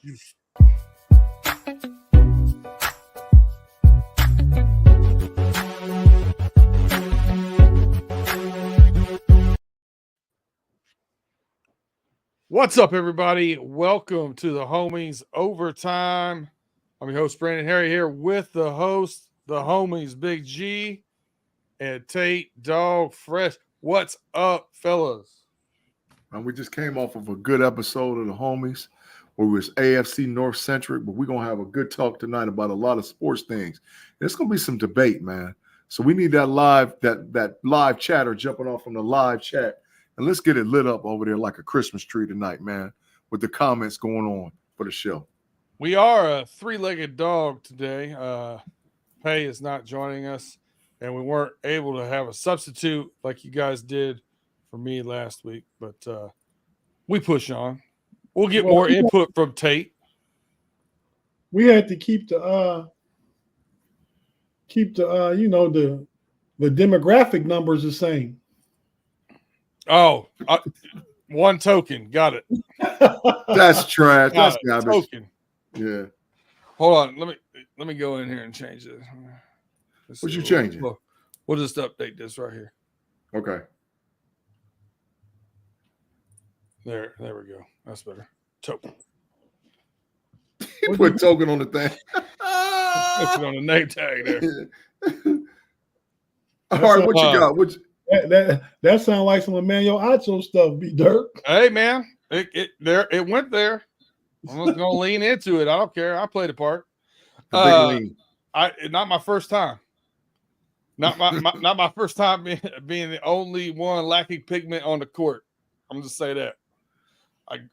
What's up, everybody? Welcome to the Homies Overtime. I'm your host, Brandon Harry, here with the host, the homies, Big G and Tate, Dog Fresh. What's up, fellas? And we just came off of a good episode of the Homies where it was AFC North centric, but we're going to have a good talk tonight about a lot of sports things. There's going to be some debate, man. So we need that live chatter jumping off from the live chat. And let's get it lit up over there like a Christmas tree tonight, man, with the comments going on for the show. We are a three-legged dog today. Pay is not joining us, and we weren't able to have a substitute like you guys did for me last week, but we push on. We'll get more input from Tate. We had to keep the the demographic numbers the same. Oh, one token. Got it. That's trash. That's garbage. Token. Yeah. Hold on. Let me go in here and change this. What you changing? We'll just update this right here. Okay. There we go. That's better. Token. You put token on the thing. Token on the name tag there. All right, what you got? That sounds like some Emmanuel Acho stuff, B Dirt. Hey man, it went there. I'm just gonna lean into it. I don't care. I played a part. Not my first time. Not my first time being the only one lacking pigment on the court. I'm just say that.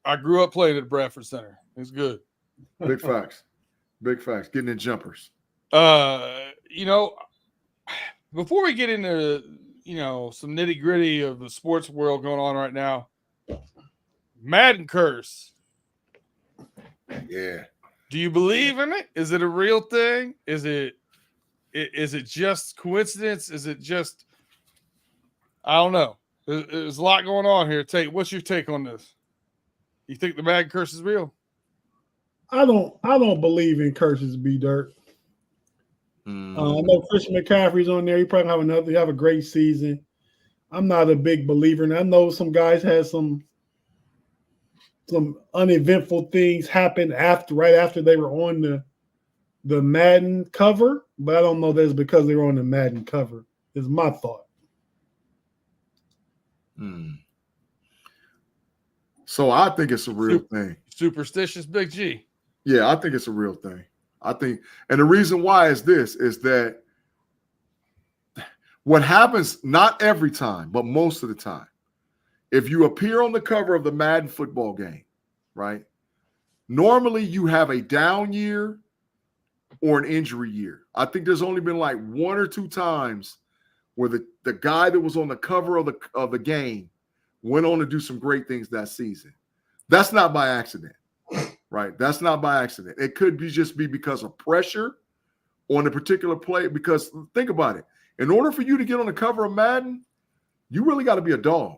I grew up playing at Bradford Center. It's good. Big facts. Big facts. Getting in jumpers. Before we get into some nitty gritty of the sports world going on right now, Madden curse. Yeah. Do you believe in it? Is it a real thing? Is it just coincidence? Is it just, I don't know. There's a lot going on here. Tate, what's your take on this? You think the Madden curse is real? I don't believe in curses, B Dirt. I know Christian McCaffrey's on there. He probably have a great season. I'm not a big believer, and I know some guys had some uneventful things happen right after they were on the Madden cover, but I don't know that's because they were on the Madden cover. Is my thought. So I think it's a real thing. Superstitious Big G. Yeah, I think it's a real thing. I think, and the reason why is that what happens, not every time, but most of the time, if you appear on the cover of the Madden football game, right, normally you have a down year or an injury year. I think there's only been like one or two times where the guy that was on the cover of the game went on to do some great things that season. That's not by accident. Right, that's not by accident. It could just be because of pressure on a particular play. Because think about it. In order for you to get on the cover of Madden, you really got to be a dog.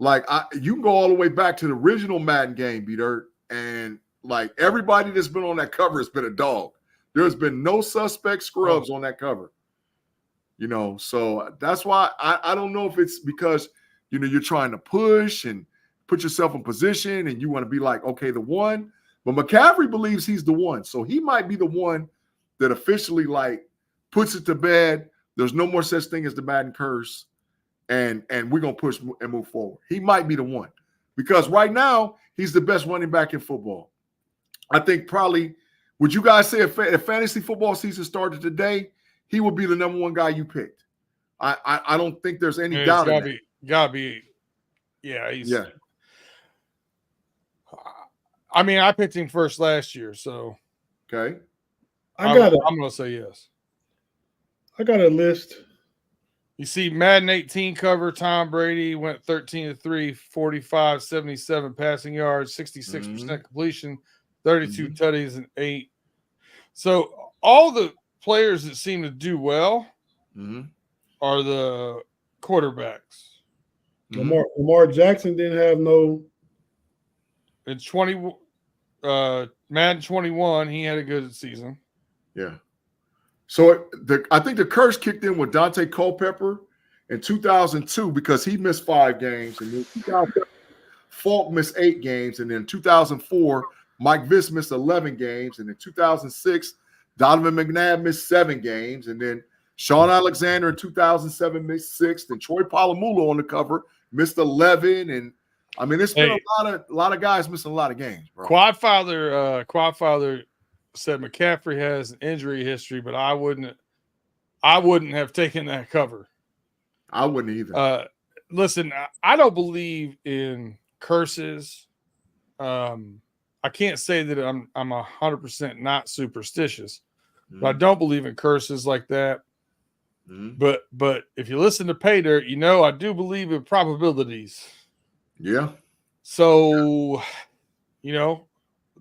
Like you can go all the way back to the original Madden game, B-Dirt, and like everybody that's been on that cover has been a dog. There's been no suspect scrubs on that cover. So that's why I don't know if it's because you're trying to push and put yourself in position and you want to be like, okay, the one. But McCaffrey believes he's the one. So he might be the one that officially like puts it to bed. There's no more such thing as the Madden curse. And we're going to push and move forward. He might be the one. Because right now, he's the best running back in football. I think probably, would you guys say if fantasy football season started today, he would be the number one guy you picked? I don't think there's any doubt in that. Gotta be. Yeah, yeah. I mean, I picked him first last year, so okay. I'm going to say yes. I got a list. You see, Madden 18 cover, Tom Brady went 13-3, 45, 77 passing yards, 66% completion, 32 tutties, and 8. So all the players that seem to do well are the quarterbacks. Lamar Jackson didn't have no. In 20, Madden 21, he had a good season. Yeah. So I think the curse kicked in with Dante Culpepper in 2002 because he missed 5 games, and then 2000, Falk missed 8 games, and then 2004, Mike Viss missed 11 games, and in 2006, Donovan McNabb missed 7 games, and then Sean Alexander in 2007 missed 6, and Troy Polamalu on the cover missed 11, and I mean it's been a lot of guys missing a lot of games, bro. Quadfather said McCaffrey has an injury history, but I wouldn't have taken that cover. I wouldn't either. Listen, I don't believe in curses. I can't say that I'm 100% not superstitious, but I don't believe in curses like that. But if you listen to Pay Dirt, you know I do believe in probabilities. Yeah. So, you know,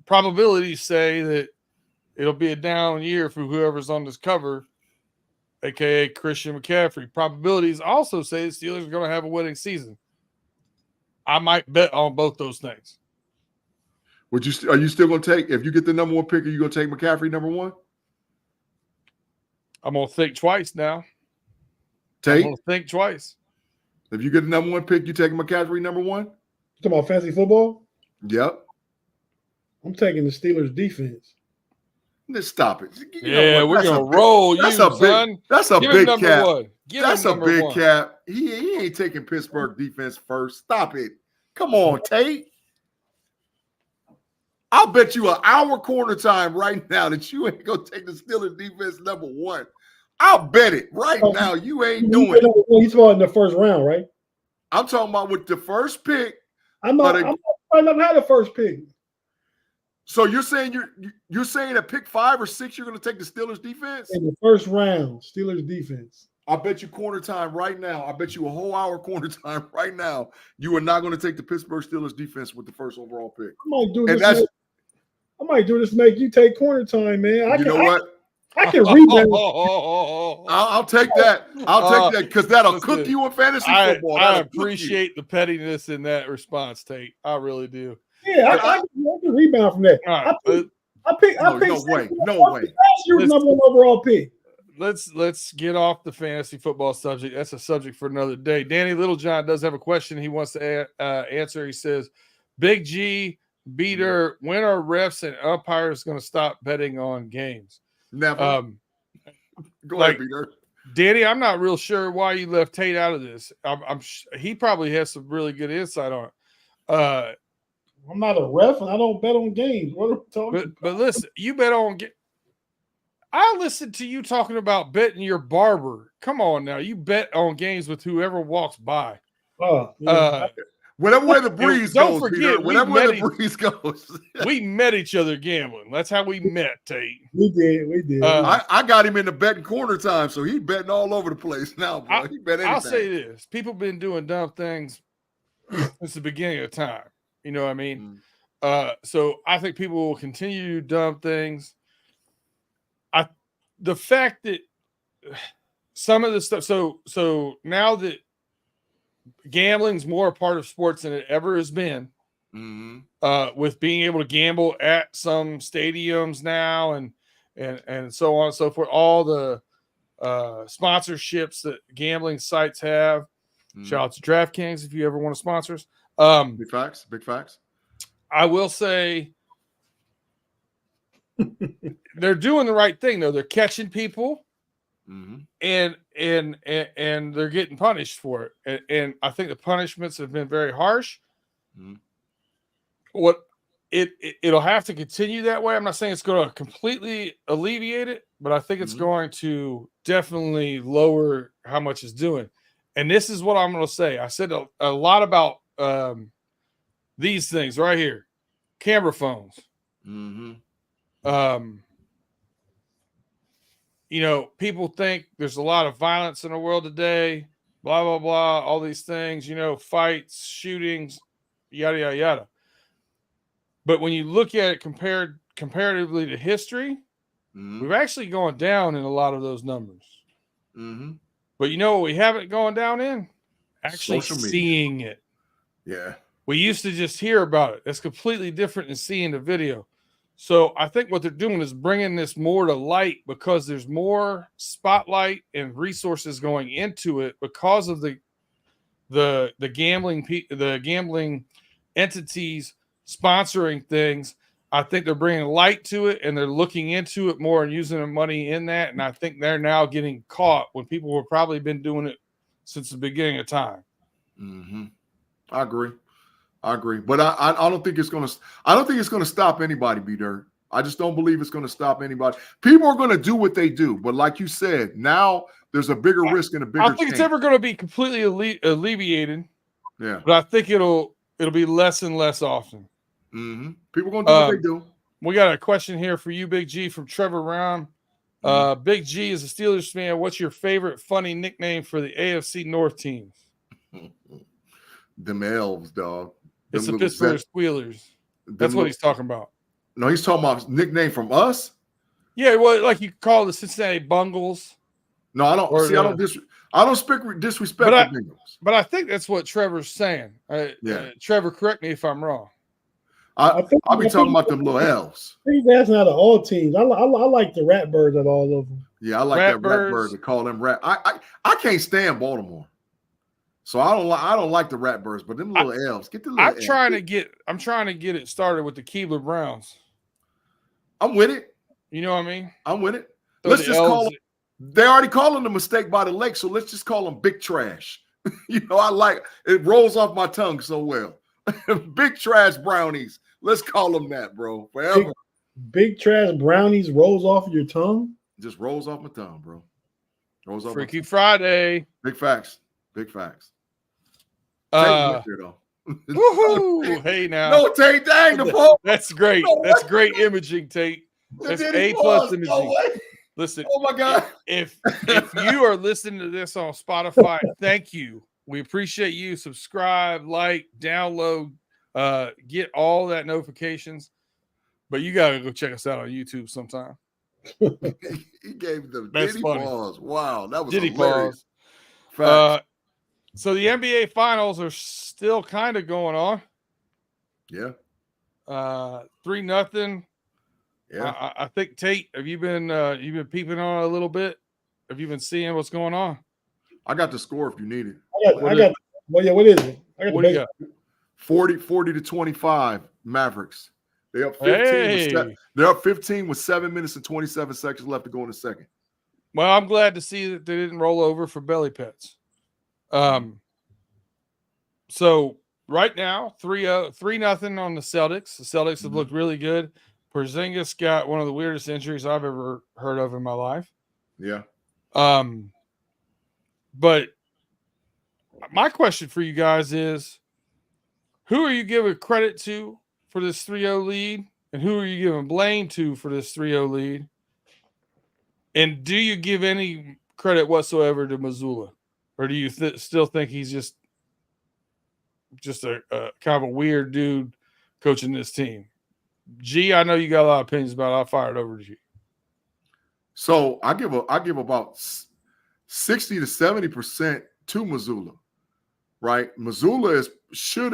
probabilities say that it'll be a down year for whoever's on this cover, aka Christian McCaffrey. Probabilities also say the Steelers are going to have a winning season. I might bet on both those things. Are you still going to take, if you get the number 1 pick, are you going to take McCaffrey number 1? I'm going to think twice now. Tate? I'm going to think twice. If you get the number 1 pick, you taking McCaffrey number 1? You talking about fantasy football? Yep. I'm taking the Steelers defense. Let's stop it. We're gonna roll you, son. That's a big cap. That's a big cap. He ain't taking Pittsburgh defense first. Stop it. Come on, Tate. I'll bet you an hour corner time right now that you ain't gonna take the Steelers defense number 1. I'll bet it right now. You ain't doing it. He's falling in the first round, right? I'm talking about with the first pick. I'm not had the first pick. So you're saying you're saying at pick 5 or 6 you're going to take the Steelers defense in the first round? Steelers defense. I bet you corner time right now. I bet you a whole hour corner time right now. You are not going to take the Pittsburgh Steelers defense with the first overall pick. I might do this. Make you take corner time, man. Know what? I can rebound. I'll take that. I'll take that because that'll cook you in fantasy football. I appreciate the pettiness in that response, Tate. I really do. Yeah, I can rebound from that. I picked no way. Last year's number 1 overall pick. Let's get off the fantasy football subject. That's a subject for another day. Danny Littlejohn does have a question he wants to answer. He says, Big G, Beater, when are refs and umpires going to stop betting on games? Never. Go ahead, Beater. Danny, I'm not real sure why you left Tate out of this. He probably has some really good insight on it. I'm not a ref and I don't bet on games. What are we talking about? But listen, you bet on I listened to you talking about betting your barber. Come on now. You bet on games with whoever walks by. Whatever way the breeze goes, forget, Peter. Whatever way the breeze goes. We met each other gambling. That's how we met, Tate. We did. I got him in the betting corner time, so he's betting all over the place now, boy. He bet anything. I'll say this. People have been doing dumb things since the beginning of time. You know what I mean? So I think people will continue to do dumb things. The fact that some of the stuff, so now that gambling's more a part of sports than it ever has been, with being able to gamble at some stadiums now and so on and so forth, all the sponsorships that gambling sites have. Shout out to DraftKings if you ever want to sponsor us. Big facts. I will say they're doing the right thing though. They're catching people, and they're getting punished for it. And I think the punishments have been very harsh. What it'll have to continue that way. I'm not saying it's going to completely alleviate it, but I think it's going to definitely lower how much it's doing. And this is what I'm going to say. I said a lot about these things right here. Camera phones. You know, people think there's a lot of violence in the world today, blah, blah, blah, all these things, you know, fights, shootings, yada, yada, yada. But when you look at it comparatively to history, we've actually gone down in a lot of those numbers. But you know what we haven't gone down in? Actually seeing it. Yeah. We used to just hear about it. It's completely different than seeing the video. So I think what they're doing is bringing this more to light because there's more spotlight and resources going into it because of the gambling entities sponsoring things. I think they're bringing light to it and they're looking into it more and using their money in that. And I think they're now getting caught when people have probably been doing it since the beginning of time. Mm-hmm. I agree, but I don't think it's gonna. I don't think it's gonna stop anybody, B-Dirt. I just don't believe it's gonna stop anybody. People are gonna do what they do, but like you said, now there's a bigger risk and a bigger. I don't think it's ever going to be completely alleviated. Yeah, but I think it'll be less and less often. Mm-hmm. People are gonna do what they do. We got a question here for you, Big G, from Trevor Round. Big G is a Steelers fan. What's your favorite funny nickname for the AFC North teams? Them elves, dog. It's the Pittsburgh Steelers. That's what he's talking about. No, he's talking about nickname from us. Yeah, well, like you call the Cincinnati Bungles. No, I don't. See, I don't disrespect the Bengals. But I think that's what Trevor's saying. Trevor, correct me if I'm wrong. I'll be talking about them little elves. He's asking out of all teams. I like the Ratbirds at all of them. Yeah, I like that Ratbird to call them rat. I can't stand Baltimore. So I don't like the Ratbirds, but them little elves. Get the little elves. I'm trying to get it started with the Keebler Browns. I'm with it. You know what I mean? I'm with it. Let's just call them. They already calling the mistake by the lake, so let's just call them Big Trash. I like it. Rolls off my tongue so well. Big Trash Brownies. Let's call them that, bro. Forever. Big Trash Brownies rolls off your tongue. Just rolls off my tongue, bro. Rolls off. Freaky Friday. Big facts. Big facts. Woohoo! Hey now. No, Tate, dang the phone. That's great. That's great imaging, Tate. That's A+ imaging. No, listen. Oh my God. If you are listening to this on Spotify, thank you. We appreciate you. Subscribe, like, download, get all that notifications. But you gotta go check us out on YouTube sometime. He gave them Diddy pause. Wow, that was Diddy hilarious. Pause. So the NBA finals are still kind of going on. Yeah. 3-0. Yeah. I think Tate, have you been peeping on it a little bit? Have you been seeing what's going on? I got the score if you need it. What is it? What do you got? 40-25 Mavericks. They're up 15. They're up 15 with 7 minutes and 27 seconds left to go in the second. Well, I'm glad to see that they didn't roll over for belly pets. So right now, 3-0 on the Celtics. The Celtics have looked really good. Porzingis got one of the weirdest injuries I've ever heard of in my life. Yeah. But my question for you guys is, who are you giving credit to for this 3-0 lead? And who are you giving blame to for this 3-0 lead? And do you give any credit whatsoever to Mazzulla? Or do you still think he's just a kind of a weird dude coaching this team? G, I know you got a lot of opinions about it. I'll fire it over to you. So I give about 60 to 70% to Mazzulla, right? Mazzulla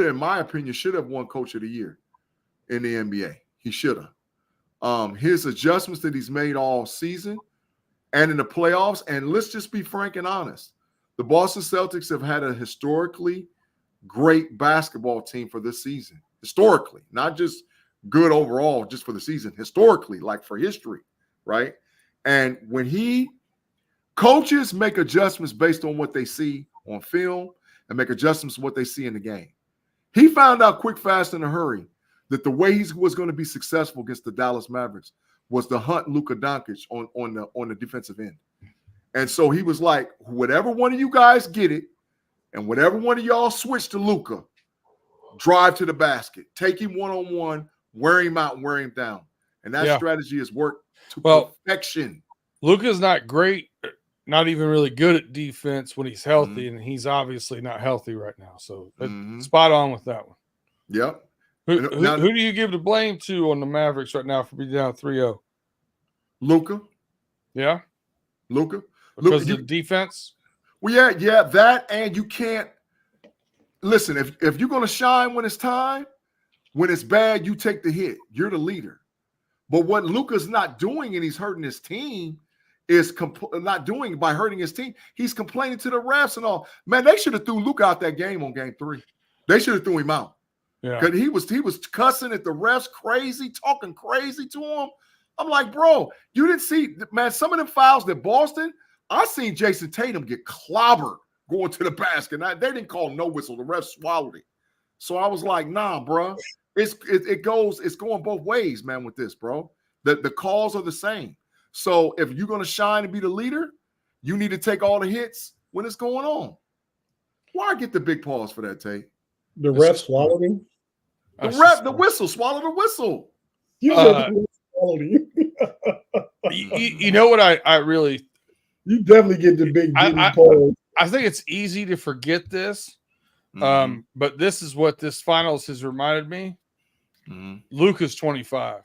in my opinion, should have won Coach of the Year in the NBA. He should have. His adjustments that he's made all season and in the playoffs, and let's just be frank and honest, the Boston Celtics have had a historically great basketball team for this season. Historically, not just good overall, just for the season. Historically, like for history, right? And when coaches make adjustments based on what they see on film and make adjustments to what they see in the game. He found out quick, fast, in a hurry that the way he was going to be successful against the Dallas Mavericks was to hunt Luka Doncic on the defensive end. And so he was like, whatever one of you guys get it, and whatever one of y'all switch to Luka, drive to the basket, take him one-on-one, wear him out and wear him down. And that strategy has worked to perfection. Luka's not great, not even really good at defense when he's healthy, and he's obviously not healthy right now. So spot on with that one. Yep. Who do you give the blame to on the Mavericks right now for being down 3-0? Luka. Yeah? Luka. Because of the defense? Well, yeah, that, and you can't listen, if you're going to shine when it's time, when it's bad, you take the hit. You're the leader. But what Luka's not doing, and he's hurting his team, is not doing by hurting his team. He's complaining to the refs and all. Man, they should have threw Luka out that game on game 3. They should have threw him out. Yeah, because he was cussing at the refs, crazy, talking crazy to him. I'm like, bro, you didn't see, man, some of them fouls that Boston, I seen Jason Tatum get clobbered going to the basket. They didn't call no whistle. The refs swallowed it. So I was like, nah, bro. It's going both ways, man, with this, bro. The calls are the same. So if you're going to shine and be the leader, you need to take all the hits when it's going on. Why get the big pause for that, Tate? The ref swallowed him? The whistle, swallow the whistle. You said the ref swallowed him. you know what I really... You definitely get the big pause. I think it's easy to forget this, but this is what this finals has reminded me. Luka's 25.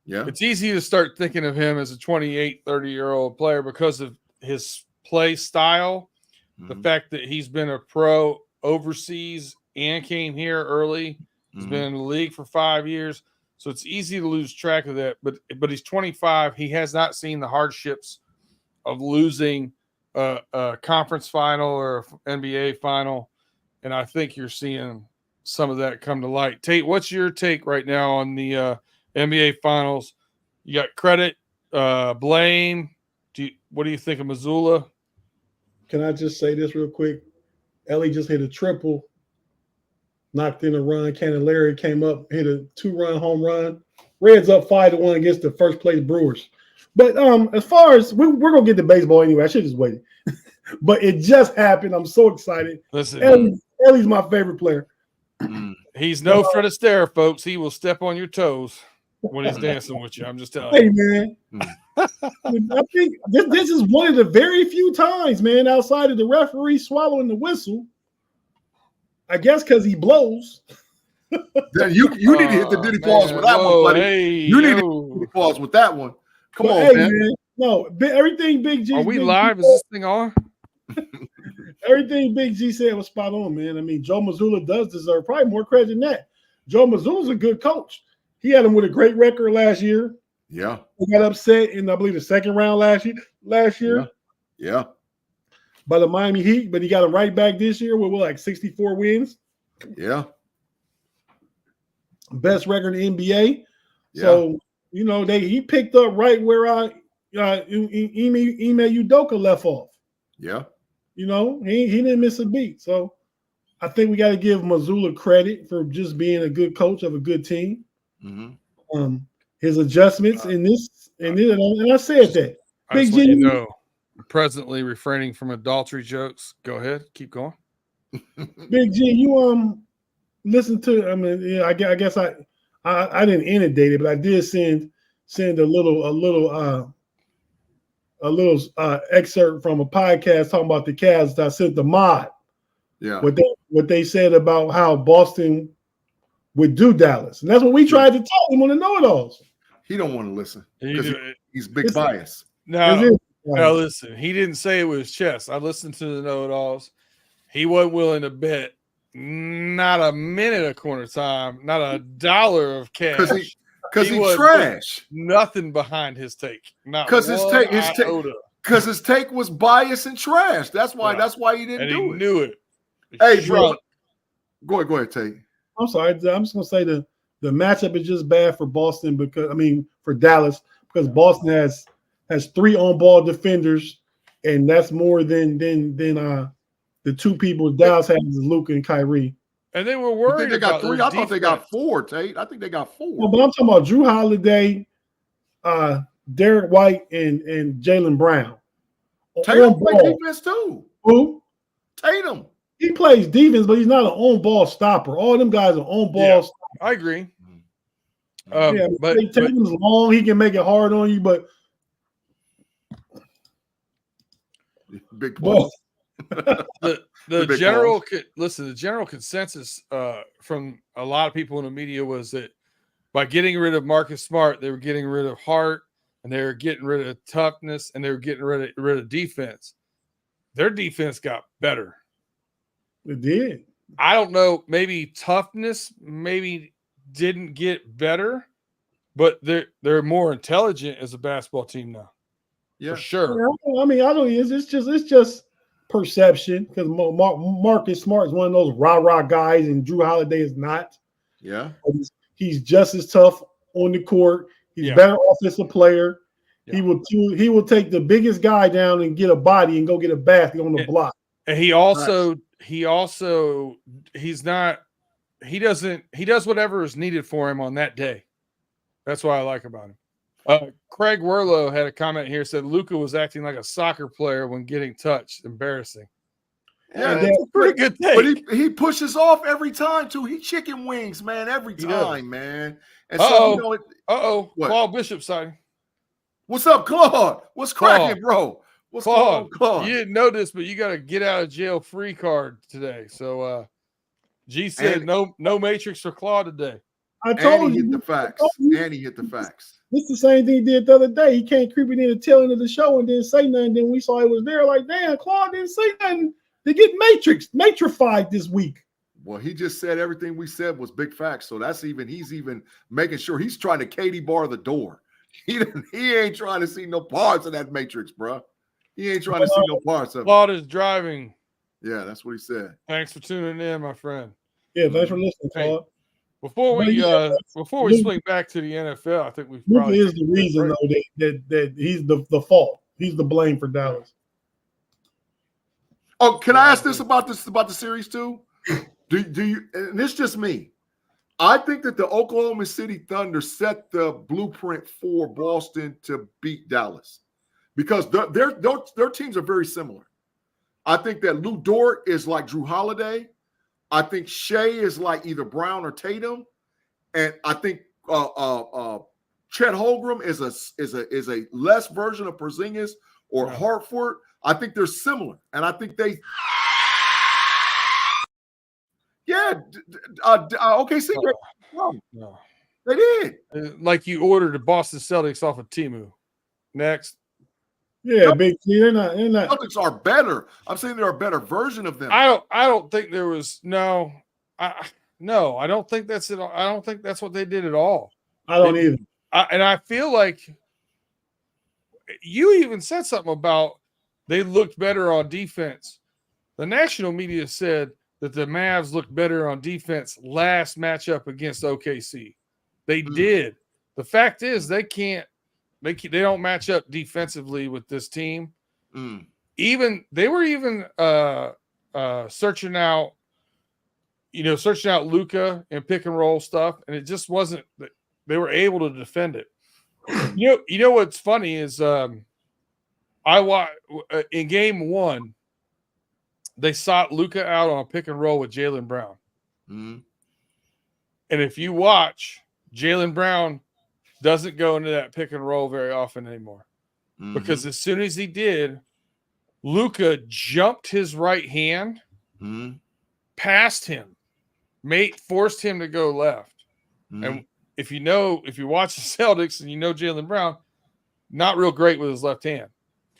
Yeah. It's easy to start thinking of him as a 28, 30-year-old player because of his play style, the fact that he's been a pro overseas and came here early. He's been in the league for 5 years. So it's easy to lose track of that. But he's 25. He has not seen the hardships of losing a conference final or an NBA final. And I think you're seeing some of that come to light. Tate, what's your take right now on the NBA finals? You got credit, blame. What do you think of Mazzulla? Can I just say this real quick? Ellie just hit a triple, knocked in a run. Cannellari came up, hit a 2-run home run. Reds up 5-1 against the first place Brewers. But as far as we're gonna get to baseball anyway, I should just wait. But it just happened. I'm so excited. Listen, Ellie's my favorite player. He's no Fred Astaire, folks. He will step on your toes when he's dancing with you. I'm just telling you. Hey, man. I think this is one of the very few times, man, outside of the referee swallowing the whistle. I guess because he blows. You need to hit the Diddy pause with that one, buddy. You need to hit the pause with that one. Come on, man. No, everything Big G. Are we live? Is this thing on? Everything Big G said was spot on, man. I mean, Joel Mazzulla does deserve probably more credit than that. Joel Mazzulla's a good coach. He had him with a great record last year. Yeah. He got upset in, I believe, the second round last year. Yeah. By the Miami Heat, but he got him right back this year with like 64 wins. Yeah. Best record in the NBA. Yeah. So, you know, he picked up right where Ime Udoka left off. Yeah. You know, he didn't miss a beat. So I think we got to give Mazzulla credit for just being a good coach of a good team. His adjustments and I said that. Big G, you know, presently refraining from adultery jokes. Go ahead, keep going. Big G, you listen to. I mean, yeah, I guess I didn't inundate it, but I did send a little excerpt from a podcast talking about the Cavs that I sent the mod. Yeah. What they said about how Boston would do Dallas. And that's what we tried to tell him on the know-it-alls. He don't want to listen because he's big bias. No, listen. He didn't say it with his chest. I listened to the know-it-alls. He wasn't willing to bet not a minute of corner time, not a dollar of cash. Because he's trash. Nothing behind his take. Because his take was biased and trash. That's why he didn't do it. He knew it. Hey, bro. Go ahead, Tate. I'm sorry. I'm just gonna say the matchup is just bad for Boston for Dallas because Boston has 3 on-ball defenders, and that's more than the 2 people Dallas has is Luka and Kyrie. And they were worried. They got 3. I thought they got 4, Tate. I think they got 4. Well, but I'm talking about Drew Holiday, Derek White, and Jaylen Brown. Tatum plays defense too. Who? Tatum. He plays defense, but he's not an on-ball stopper. All them guys are on-ball stoppers. I agree. But Tatum's long. He can make it hard on you, but big ball. The general the general consensus from a lot of people in the media was that by getting rid of Marcus Smart, they were getting rid of heart, and they were getting rid of toughness, and they were getting rid of defense. Their defense got better. It did. I don't know. Maybe toughness maybe didn't get better, but they're more intelligent as a basketball team now. Yeah. For sure. I mean, I don't. It's just perception because Marcus Smart is one of those rah guys, and Drew Holiday is not. Yeah. He's just as tough on the court. He's better offensive player. Yeah. He will take the biggest guy down and get a body and go get a basket on the block. And he does whatever is needed for him on that day. That's what I like about him. Craig Werlow had a comment here, said Luka was acting like a soccer player when getting touched. Embarrassing. Yeah, that's a pretty good take. But he pushes off every time too. He chicken wings, man, every time, man. And so Claude Bishop signing. What's up, Claude? What's cracking, bro? What's Claude? Claude? You didn't know this, but you got a get out of jail free card today. So G said no Matrix for Claude today. I told you. Hit the facts. And he hit the facts. It's the same thing he did the other day. He came creeping in the tail end of the show and didn't say nothing. Then we saw he was there. Like, damn, Claude didn't say nothing. They get matrified this week. Well, he just said everything we said was big facts. So he's even making sure he's trying to Katie bar the door. He ain't trying to see no parts of that matrix, bro. He ain't trying to see no parts of it. Claude is driving. Yeah, that's what he said. Thanks for tuning in, my friend. Yeah, thanks for listening, Claude. Before we swing back to the NFL, I think we've probably is the reason though that he's the fault. He's the blame for Dallas. Oh, can I ask this about the series too? Do you? And it's just me. I think that the Oklahoma City Thunder set the blueprint for Boston to beat Dallas because their teams are very similar. I think that Lou Dort is like Drew Holiday. I think Shea is like either Brown or Tatum, and I think Chet Holmgren is a less version of Porzingis or Hartford. I think they're similar, and I think they. Yeah, OKC. No. They did. Like you ordered the Boston Celtics off of Temu. Next. Yeah, Big T. They're not. Celtics are better. I'm saying they're a better version of them. I don't think there was I don't think that's it. I don't think that's what they did at all. I don't either. And I feel like you even said something about they looked better on defense. The national media said that the Mavs looked better on defense last matchup against OKC. They did. The fact is they don't match up defensively with this team. They were searching out Luka and pick and roll stuff, and it just wasn't. They were able to defend it. You know what's funny is I watched in game one. They sought Luka out on a pick and roll with Jaylen Brown. And if you watch, Jaylen Brown doesn't go into that pick and roll very often anymore. Because as soon as he did, Luka jumped his right hand, past him, forced him to go left. And if you watch the Celtics and you know Jaylen Brown, not real great with his left hand.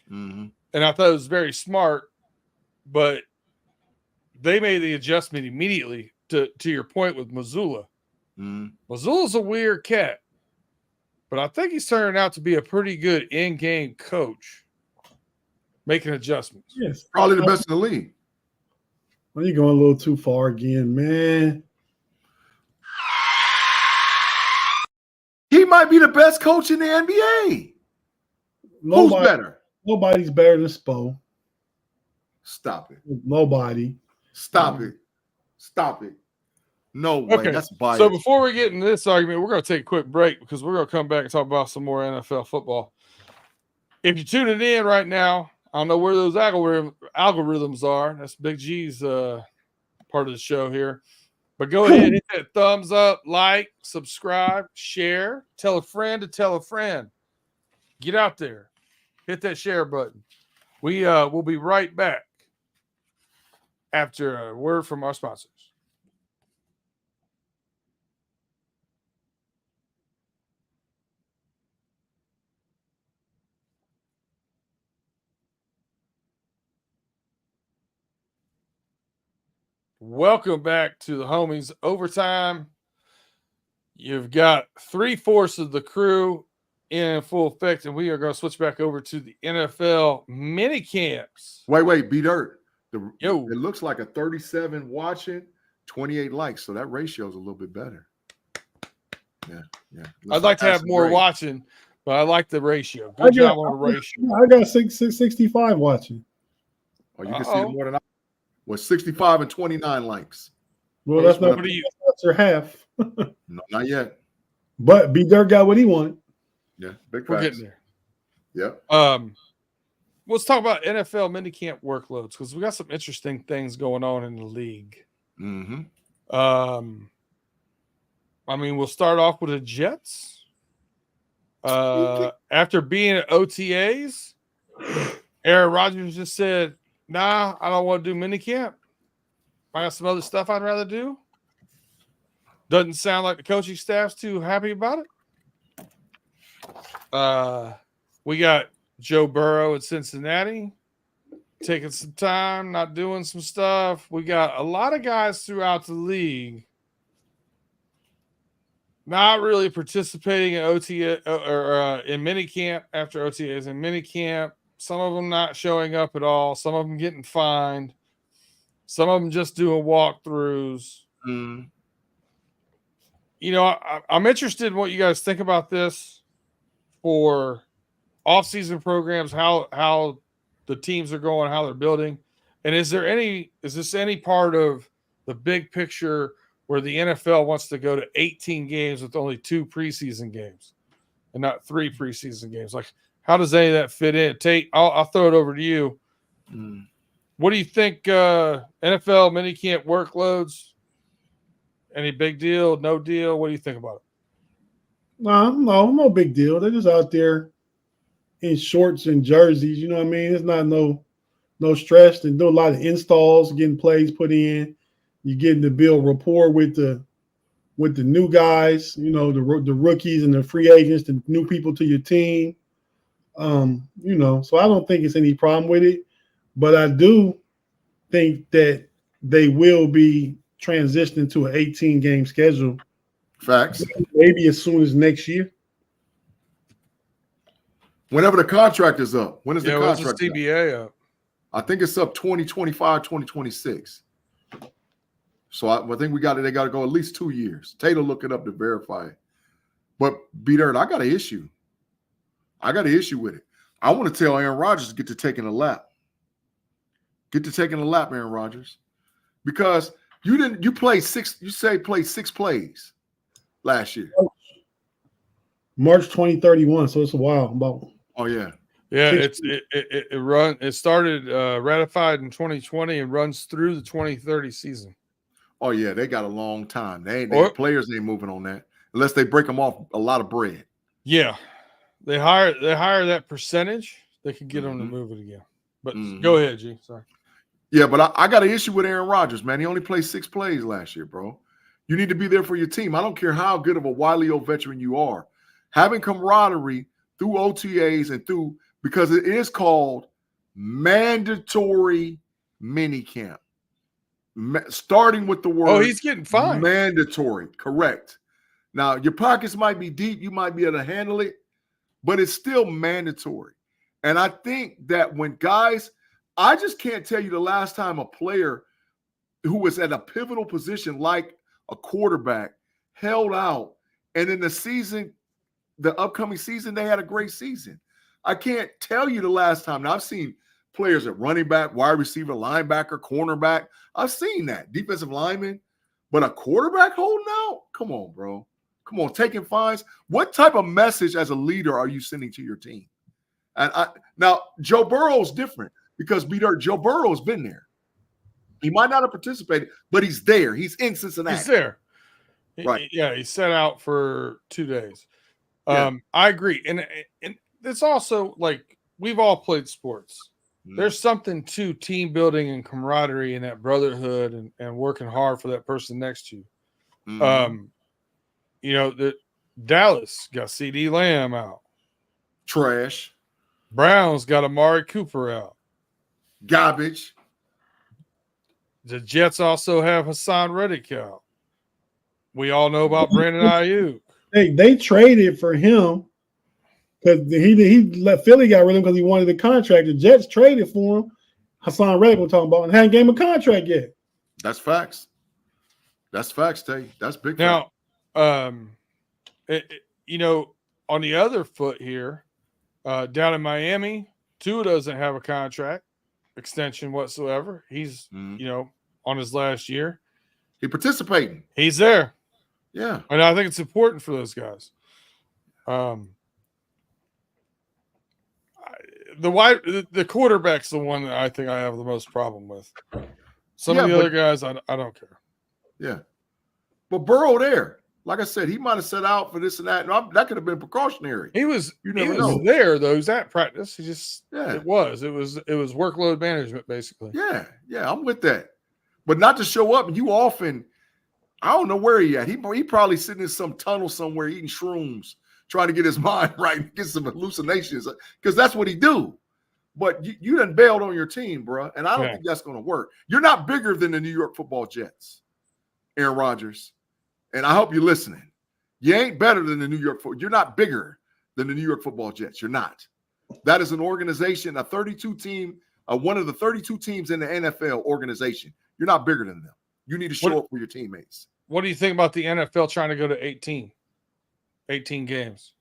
And I thought it was very smart. But they made the adjustment immediately to your point with Mazzulla. Mazzulla's a weird cat, but I think he's turning out to be a pretty good in-game coach, making adjustments. Yes, probably the best in the league. Well, you're going a little too far again, man. He might be the best coach in the NBA. Who's better? Nobody's better than Spo. Stop it. Nobody. Stop it. No way. Okay. That's biased. So before we get into this argument, we're going to take a quick break because we're going to come back and talk about some more NFL football. If you're tuning in right now, I don't know where those algorithms are. That's Big G's part of the show here. But go ahead, hit that thumbs up, like, subscribe, share, tell a friend to tell a friend. Get out there. Hit that share button. We'll be right back after a word from our sponsors. Welcome back to the homies overtime. You've got 3/4 of the crew in full effect, and we are going to switch back over to the NFL mini camps. Wait, B-Dirt. It looks like a 37 watching, 28 likes, so that ratio is a little bit better. Yeah. I'd like to have more watching, but I like the ratio. Good job on the ratio. I got 65 watching. Oh, you can see it more than I. Well, 65 and 29 likes. Well, that's not your half. No, not yet. But B-Dirt got what he wanted. Yeah, big facts. We're getting there. Yeah. Let's talk about NFL minicamp workloads because we got some interesting things going on in the league. Mm-hmm. We'll start off with the Jets. After being at OTAs, Aaron Rodgers just said, "Nah, I don't want to do minicamp. I got some other stuff I'd rather do." Doesn't sound like the coaching staff's too happy about it. We got Joe Burrow at Cincinnati taking some time, not doing some stuff. We got a lot of guys throughout the league not really participating in OTA or in minicamp after OTAs in minicamp. Some of them not showing up at all. Some of them getting fined. Some of them just doing walkthroughs. Mm. I'm interested in what you guys think about this for off-season programs, how the teams are going, how they're building. And is this any part of the big picture where the NFL wants to go to 18 games with only 2 preseason games and not 3 preseason games? Like, how does any of that fit in? Tate, I'll throw it over to you. Mm. What do you think NFL minicamp workloads? Any big deal? No deal? What do you think about it? No big deal. They're just out there in shorts and jerseys. You know what I mean? It's not no stress. They do a lot of installs, getting plays put in. You're getting to build rapport with the new guys. The rookies and the free agents, the new people to your team. So I don't think it's any problem with it, but I do think that they will be transitioning to an 18-game schedule. Facts. Maybe as soon as next year. Whenever the contract is up. When is the contract the CBA up? I think it's up 2025, 2026. So I think they got to go at least 2 years. Tate will look it up to verify it. But B-Dirt, I got an issue. With it. I want to tell Aaron Rodgers to get to taking a lap. Aaron Rodgers. Because you played 6 plays last year. March 2031, so it's a while. Oh yeah. Yeah, it started ratified in 2020 and runs through the 2030 season. Oh yeah, they got a long time. Players ain't moving on that unless they break them off a lot of bread. Yeah. They hire that percentage, they can get them to move it again. But go ahead, G. Sorry. Yeah, but I got an issue with Aaron Rodgers, man. He only played 6 plays last year, bro. You need to be there for your team. I don't care how good of a wily old veteran you are. Having camaraderie through OTAs and because it is called mandatory minicamp. Starting with the word. Oh, he's getting fined. Mandatory, correct. Now, your pockets might be deep. You might be able to handle it, but it's still mandatory. And I think that when guys, I just can't tell you the last time a player who was at a pivotal position like a quarterback held out, and in the upcoming season, they had a great season. I can't tell you the last time. Now, I've seen players at running back, wide receiver, linebacker, cornerback. I've seen that. Defensive lineman. But a quarterback holding out? Come on, bro. Come on, taking fines. What type of message as a leader are you sending to your team? And now, Joe Burrow's different because Joe Burrow's been there. He might not have participated, but he's there. He's in Cincinnati. He's there. Right. He set out for 2 days. Yeah. I agree. And it's also like we've all played sports. There's something to team building and camaraderie and that brotherhood and working hard for that person next to you. The Dallas got CD Lamb out. Trash. Browns got Amari Cooper out. Garbage. The Jets also have Hassan Reddick out. We all know about Brandon Ayuk. They traded for him because he let Philly got rid of him because he wanted the contract. The Jets traded for him. Hassan Reddick we're talking about and hadn't gave him a contract yet. That's facts. That's facts, Tate. That's big. Now, on the other foot here, down in Miami, Tua doesn't have a contract extension whatsoever. He's on his last year. He participating. He's there. Yeah, and I think it's important for those guys. The quarterback's the one that I think I have the most problem with. Some of the other guys, I don't care. Yeah, but Burrow there, like I said, he might have set out for this and that. And that could have been precautionary. He was know. there though. He was at practice. He just it was workload management basically. Yeah, I'm with that. But not to show up and you often. I don't know where he at. He probably sitting in some tunnel somewhere eating shrooms, trying to get his mind right and get some hallucinations because that's what he do. But you done bailed on your team, bro, and I don't think that's going to work. You're not bigger than the New York Football Jets, Aaron Rodgers, and I hope you're listening. You ain't better than the New York Football. You're not bigger than the New York Football Jets. You're not. That is an organization, a 32-team, one of the 32 teams in the NFL organization. You're not bigger than them. You need to show up for your teammates. What do you think about the NFL trying to go to 18 games?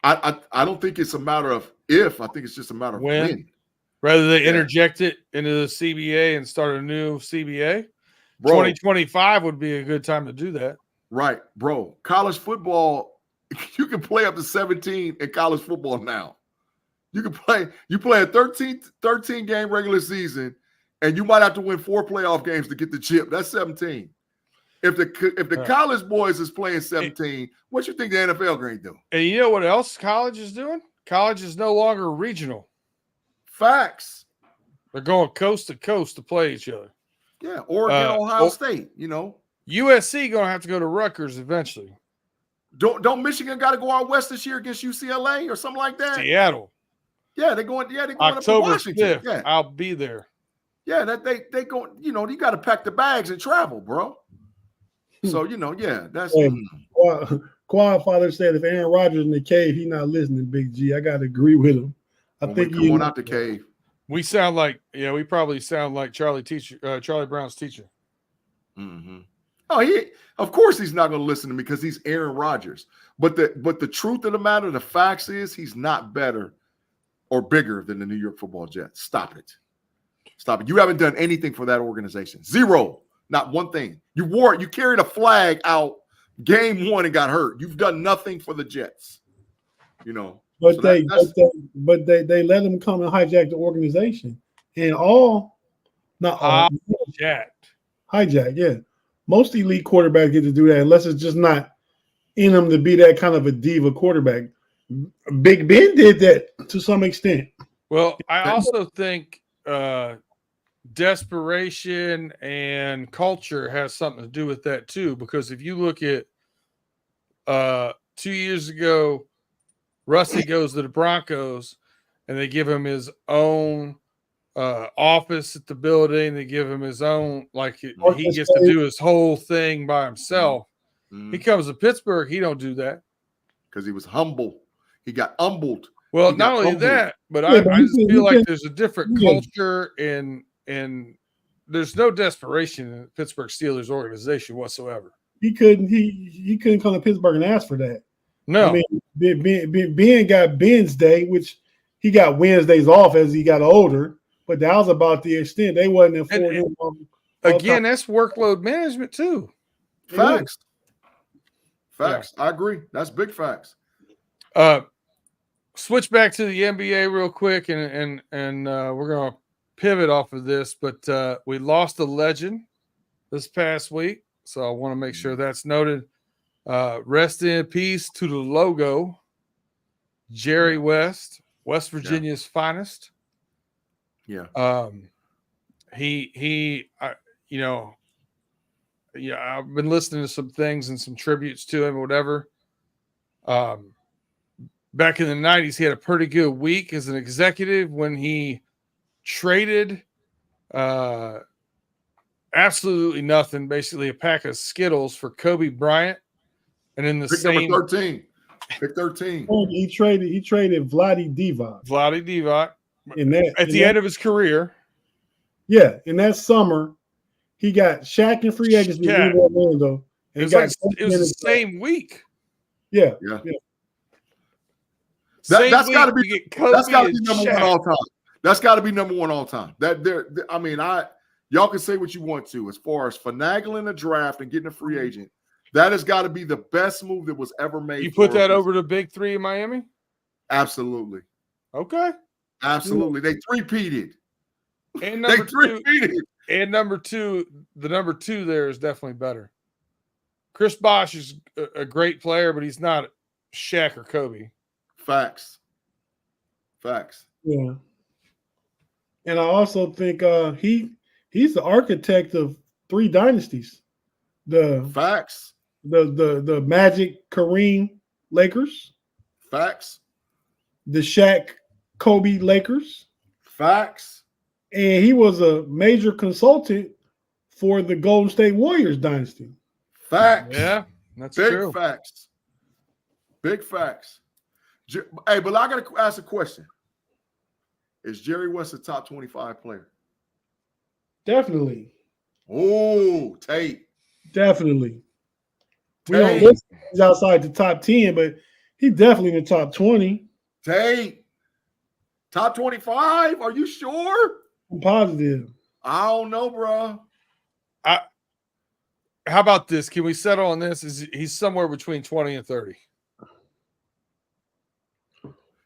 I don't think it's a matter of if. I think it's just a matter of when. Rather they interject it into the CBA and start a new CBA. Bro, 2025 would be a good time to do that. Right, bro. College football, you can play up to 17 in college football now. You play a 13 game regular season, and you might have to win 4 playoff games to get the chip. That's 17. If the college boys is playing 17, what you think the NFL going to do? And you know what else college is doing? College is no longer regional. Facts. They're going coast to coast to play each other. Yeah, Oregon, Ohio State, USC going to have to go to Rutgers eventually. Don't Michigan got to go out west this year against UCLA or something like that? Seattle. Yeah, they're going up October to Washington. 5th, yeah. I'll be there. Yeah, that they go, you got to pack the bags and travel, bro. So, that's Quad Father said if Aaron Rodgers in the cave, he's not listening, Big G. I got to agree with him. I think he's going out the cave. We probably sound like Charlie Brown's teacher. Mm-hmm. Oh, of course he's not going to listen to me because he's Aaron Rodgers. But the truth of the matter, the facts is he's not better or bigger than the New York Football Jets. Stop it. You haven't done anything for that organization. Zero. Not one thing. You carried a flag out game 1 and got hurt. You've done nothing for the Jets. But they let them come and hijack the organization. And hijack, yeah. Most elite quarterbacks get to do that unless it's just not in them to be that kind of a diva quarterback. Big Ben did that to some extent. Well, I also think desperation and culture has something to do with that too, because if you look at 2 years ago, Rusty goes to the Broncos and they give him his own office at the building. They give him his own, he gets to do his whole thing by himself. Mm-hmm. He comes to Pittsburgh. He don't do that. Because he was humble. He got humbled. Well, not only that, but I just feel like there's a different culture and there's no desperation in the Pittsburgh Steelers organization whatsoever. He couldn't come to Pittsburgh and ask for that. No. I mean, Ben got Ben's day, which he got Wednesdays off as he got older, but that was about the extent. They wasn't informing him. Again, that's workload management too. Facts. Yeah. I agree. That's big facts. Switch back to the NBA real quick, and we're gonna pivot off of this, but we lost a legend this past week, so I want to make sure that's noted. Rest in peace to the logo, Jerry West, West Virginia's finest. Yeah. I've been listening to some things and some tributes to him or whatever. Back in the 90s, he had a pretty good week as an executive when he traded absolutely nothing. Basically, a pack of Skittles for Kobe Bryant, and in the Pick same number 13. Pick 13. He traded Vlade Divac. Vlade Divac At the end of his career. Yeah, in that summer, he got Shaq in free agency in Orlando. It was the same week. Yeah. That's got to be number Shaq. one all time. That's got to be number one all time. Y'all can say what you want to as far as finagling a draft and getting a free agent. That has got to be the best move that was ever made. You put that over the big three in Miami? Absolutely. Okay. Absolutely. They three-peated. And number two, the number two there is definitely better. Chris Bosh is a great player, but he's not Shaq or Kobe. Facts. Yeah. And I also think he's the architect of 3 dynasties. The Facts. The Magic Kareem Lakers. Facts. The Shaq Kobe Lakers. Facts. And he was a major consultant for the Golden State Warriors dynasty. Facts. Yeah, that's Big true. Facts. Big facts. Hey, but I got to ask a question. Is Jerry West a top 25 player? Definitely. Oh, Tate. Definitely. We don't list he's outside the top 10, but he's definitely in the top 20. Tate. Top 25? Are you sure? I'm positive. I don't know, bro. How about this? Can we settle on this? He's somewhere between 20 and 30.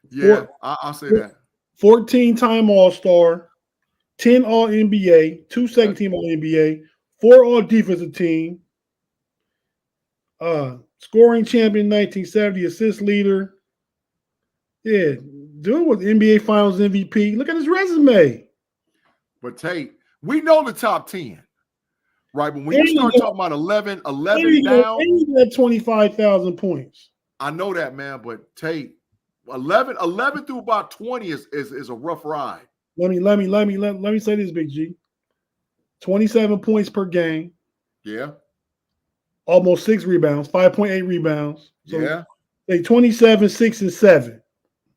Yeah, I'll say that. 14-time All-Star, 10 All-NBA, 2 second-team All-NBA, 4 All-Defensive Team, scoring champion 1970, assist leader. Yeah, dude was NBA Finals MVP. Look at his resume. But Tate, we know the top 10, right? But when you start talking about 11 down, he had 25,000 points. I know that, man. But Tate, 11 through about 20 is a rough ride. Let me say this, Big G. 27 points per game. Yeah. Almost 6 rebounds, 5.8 rebounds. So yeah. Say 27, 6, and 7.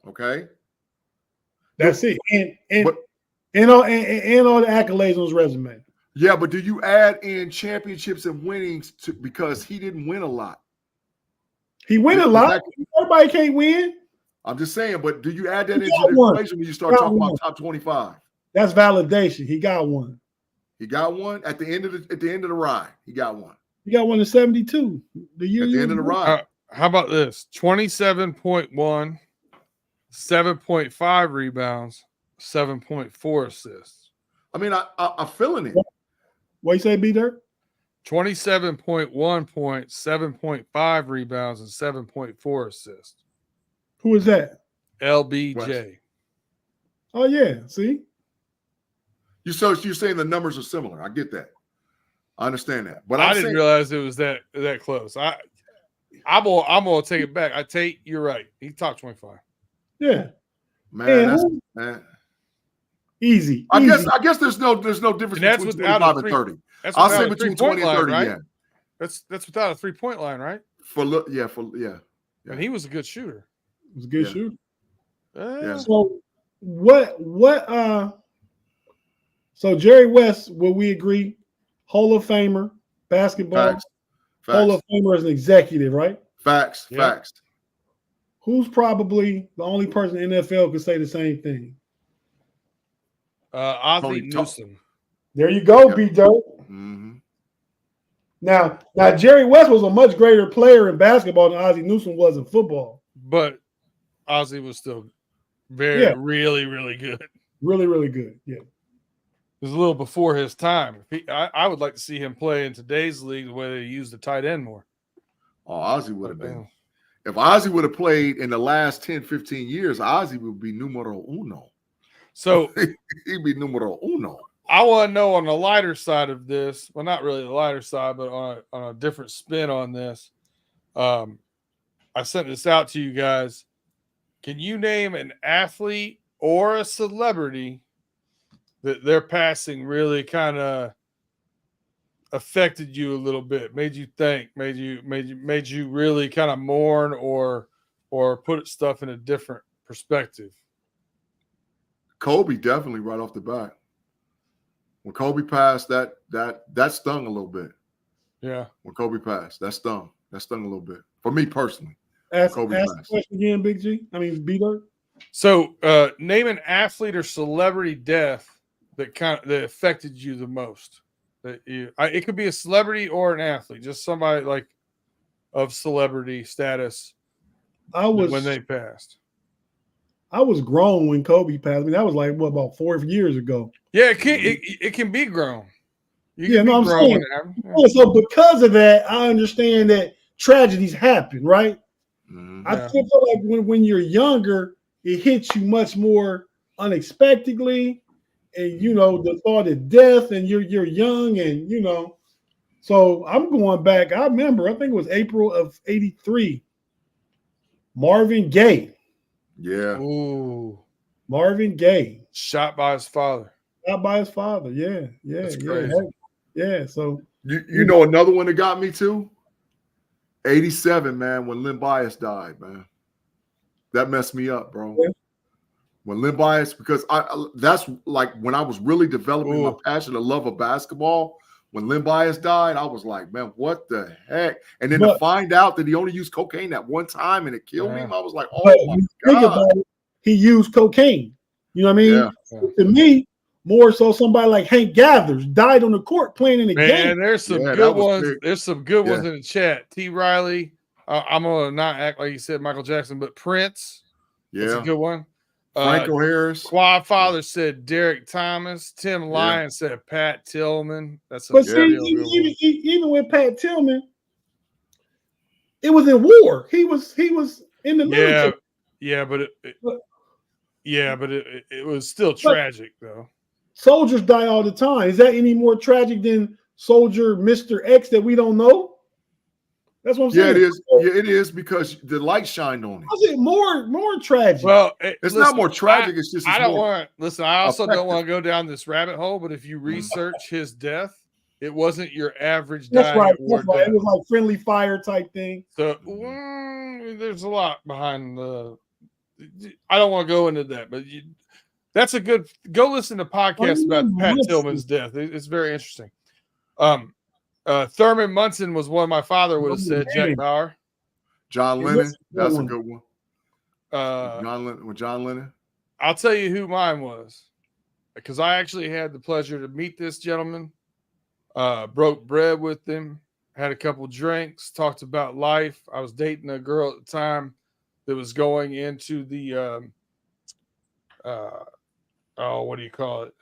Okay. That's it. And all the accolades on his resume. Yeah, but do you add in championships and winnings because he didn't win a lot? He win a lot. Everybody can't win. I'm just saying, but do you add that into the equation when you start talking about top 25? That's validation. He got one. He got one at the end of the ride. He got one. He got one in 72. The end of the ride. How about this? 27.1, 7.5 rebounds, 7.4 assists. I mean, I'm feeling it. What you say, B-Dirt? 27.1 points, 7.5 rebounds, and 7.4 assists. Who is that? LBJ. West. Oh, yeah. See? You're saying the numbers are similar. I get that. I understand that. But I didn't realize it was that close. I'm gonna take it back. You're right. He top 25. Yeah. Man. Easy. I guess there's no difference between 25 and 30. I'll say between 20 and 30, right? yeah. That's without a 3-point line, right? Yeah. And he was a good shooter. He was a good shooter. Yeah. So so Jerry West, will we agree? Hall of Famer, basketball. Facts. Hall of Famer as an executive, right? Facts. Yep. Facts. Who's probably the only person in the NFL could say the same thing? Ozzie Newsome. There you go, Yep. B-Dirt. Mm-hmm. Now Jerry West was a much greater player in basketball than Ozzie Newsome was in football. But Ozzie was still really, really good. Really, really good. Yeah. It was a little before his time. I would like to see him play in today's league the way they use the tight end more. Oh, Ozzie would have been. If Ozzie would have played in the last 10, 15 years, Ozzie would be numero uno. So he'd be numero uno. I want to know on the lighter side of this, well, not really the lighter side, but on a different spin on this. I sent this out to you guys. Can you name an athlete or a celebrity that their passing really kind of affected you a little bit, made you think, made you really kind of mourn or put stuff in a different perspective? Kobe definitely right off the bat. When Kobe passed, that stung a little bit. Yeah. When Kobe passed, that stung. That stung a little bit for me personally. Ask the question again, Big G. I mean, B-Dirt. So, name an athlete or celebrity death that affected you the most. It could be a celebrity or an athlete, just somebody like of celebrity status. When they passed. I was grown when Kobe passed. I mean, that was like about 4 years ago. Yeah, it can be grown. I'm saying. Yeah. So because of that, I understand that tragedies happen, right? Mm-hmm. I feel like when you're younger, it hits you much more unexpectedly, and the thought of death, and you're young, and So I'm going back. I remember. I think it was April of '83. Marvin Gaye. Yeah. Ooh. Marvin Gaye. Shot by his father. Shot by his father. Yeah. That's crazy. Yeah. So you know another one that got me too? 87, man, when Len Bias died, man. That messed me up, bro. Yeah. When Len Bias, because that's like when I was really developing my passion, the love of basketball. When Len Bias died, I was like, man, what the heck? And then to find out that he only used cocaine that one time and it killed him, I was like, oh my God. Think about it, he used cocaine. You know what I mean? Yeah. To me, more so somebody like Hank Gathers died on the court playing in the game. And there's some good ones. Big. There's some good ones in the chat. T. Riley. I'm going to not act like you said Michael Jackson, but Prince. Yeah. That's a good one. Franco Harris. Quad Father said Derek Thomas. Tim Lyon said Pat Tillman. That's a even with Pat Tillman, it was in war. He was in the military. Yeah, but it was still tragic though. Soldiers die all the time. Is that any more tragic than Soldier Mr. X that we don't know? That's what I'm saying. Yeah, it is. Yeah, it is because the light shined on him. Was it more tragic? Well, it's not more tragic. It's just. I don't want. Listen, I also don't want to go down this rabbit hole. But if you research his death, it wasn't your average. That's right. It was like friendly fire type thing. So there's a lot behind the. I don't want to go into that, but that's a good. Go listen to podcasts about Pat Tillman's death. It's very interesting. Thurman Munson was one my father would have said. Jack Bauer. John Lennon. That's a good one. John Lennon. I'll tell you who mine was, because I actually had the pleasure to meet this gentleman. Broke bread with him, had a couple drinks, talked about life. I was dating a girl at the time that was going into the what do you call it?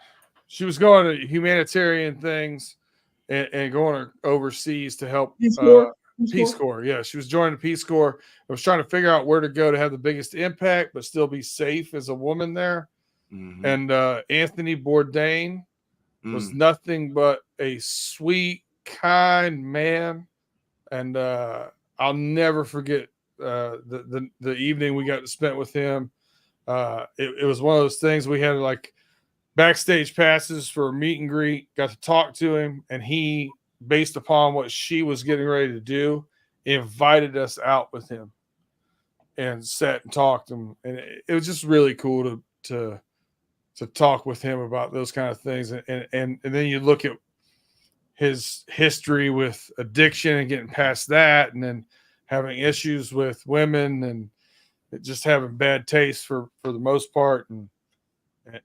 She was going to humanitarian things. And going overseas to help Peace Corps. Yeah, she was joining the Peace Corps. I was trying to figure out where to go to have the biggest impact, but still be safe as a woman there. Mm-hmm. And Anthony Bourdain was nothing but a sweet, kind man. And I'll never forget the evening we got to spend with him. It was one of those things we had like backstage passes for a meet and greet, got to talk to him, and he, based upon what she was getting ready to do, invited us out with him and sat and talked to him. And it was just really cool to talk with him about those kind of things. And then you look at his history with addiction and getting past that, and then having issues with women and just having bad taste for the most part,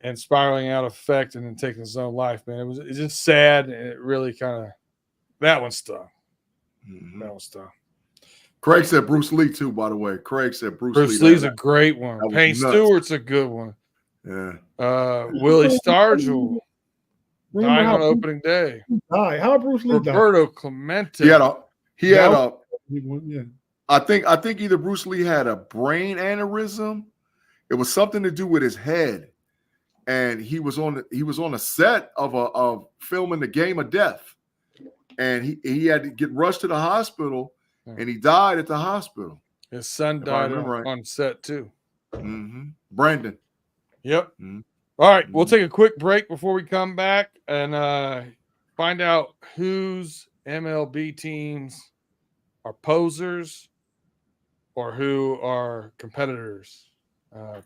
and spiraling out of effect and then taking his own life, man. It's just sad, and it really kind of that one stuck. Mm-hmm. That one stuck. Craig said Bruce Lee too, by the way. Craig said Bruce Lee's a great one. Payne Stewart's a good one. Yeah. Willie Stargell died on opening day. How Bruce Lee died? Roberto Clemente. He had a I think either Bruce Lee had a brain aneurysm. It was something to do with his head. And he was on a set of filming The Game of Death, and he had to get rushed to the hospital, and he died at the hospital. His son died on set too. Mm-hmm. Brandon. Yep. Mm-hmm. All right, we'll take a quick break before we come back, and find out whose MLB teams are posers or who are competitors.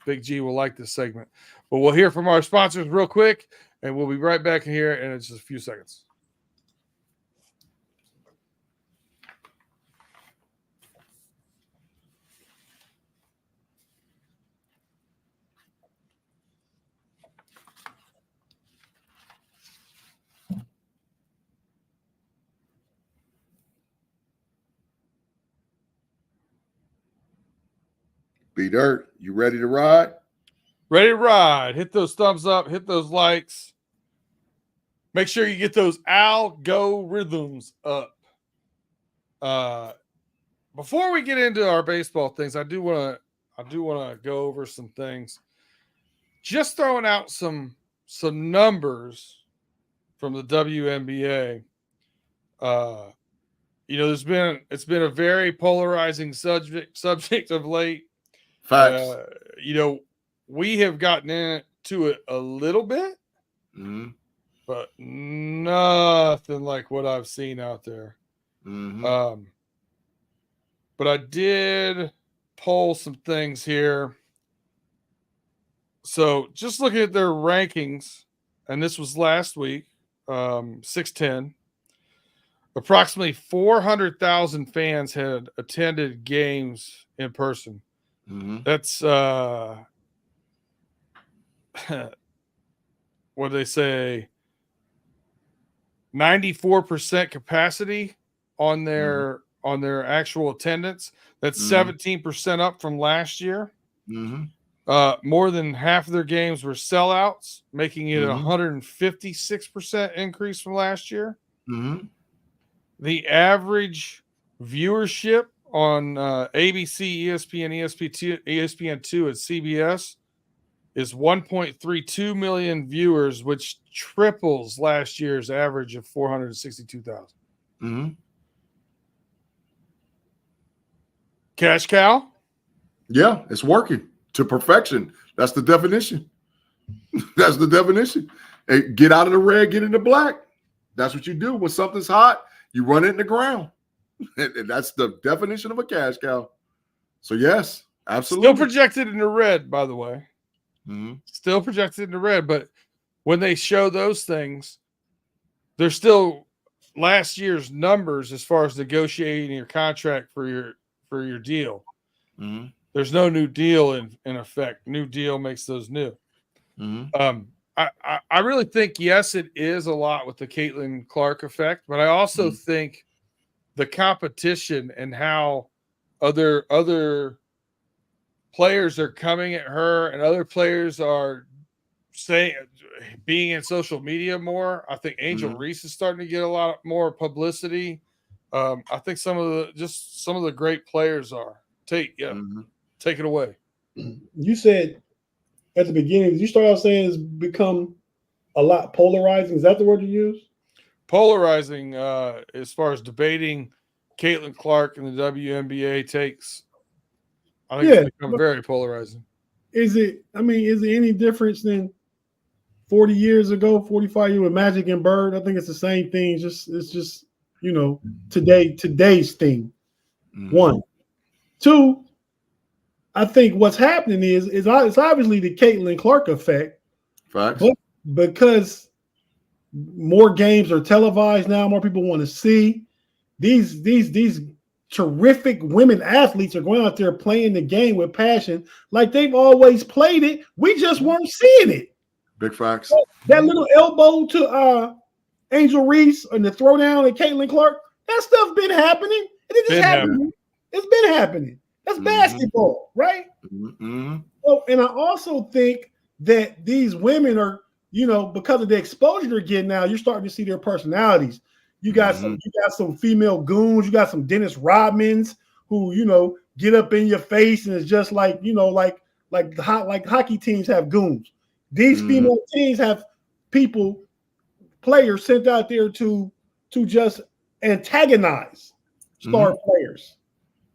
Big G will like this segment. But we'll hear from our sponsors real quick, and we'll be right back here in just a few seconds. B-Dirt, you ready to ride? Ready to ride. Hit those thumbs up. Hit those likes. Make sure you get those algorithms up. Before we get into our baseball things, I do want to go over some things. Just throwing out some numbers from the WNBA. It's been a very polarizing subject of late. Facts. We have gotten into it a little bit, but nothing like what I've seen out there. But I did poll some things here. So just looking at their rankings, and this was last week, 6/10. Approximately 400,000 fans had attended games in person. That's what do they say? 94% capacity on their actual attendance. That's 17% up from last year. More than half of their games were sellouts, making it 156% increase from last year. The average viewership on ABC, ESPN, ESPN2 at CBS is 1.32 million viewers, which triples last year's average of 462,000. Cash cow? Yeah, it's working to perfection. That's the definition. That's the definition. Hey, get out of the red, get into black. That's what you do. When something's hot, you run it in the ground. And that's the definition of a cash cow. So, yes, absolutely. Still projected in the red, by the way. Still projected in the red. But when they show those things, they're still last year's numbers as far as negotiating your contract for your deal. There's no new deal in effect. New deal makes those new. I really think, yes, it is a lot with the Caitlin Clark effect, but I also think the competition and how other players are coming at her and other players are being in social media more. I think Angel Reese is starting to get a lot more publicity. I think some of the great players are. Tate, take it away. You said at the beginning, you started out saying it's become a lot polarizing. Is that the word you use? Polarizing as far as debating Caitlin Clark and the WNBA takes. I think it's become very polarizing. Is it any difference than 40 years ago, 45 years with Magic and Bird? I think it's the same thing. It's just today's thing. One. Two, I think what's happening is it's obviously the Caitlin Clark effect. Facts. But because more games are televised now, more people want to see these terrific women athletes are going out there playing the game with passion like they've always played it. We just weren't seeing it. Big facts. That little elbow to Angel Reese and the throwdown at Caitlin Clark, that stuff's been happening. And it just happened. It's been happening. That's basketball, right? So, and I also think that these women are, because of the exposure they're getting now, you're starting to see their personalities. You got some female goons. You got some Dennis Rodmans who, get up in your face and it's just like hockey teams have goons. These female teams have players sent out there to just antagonize star players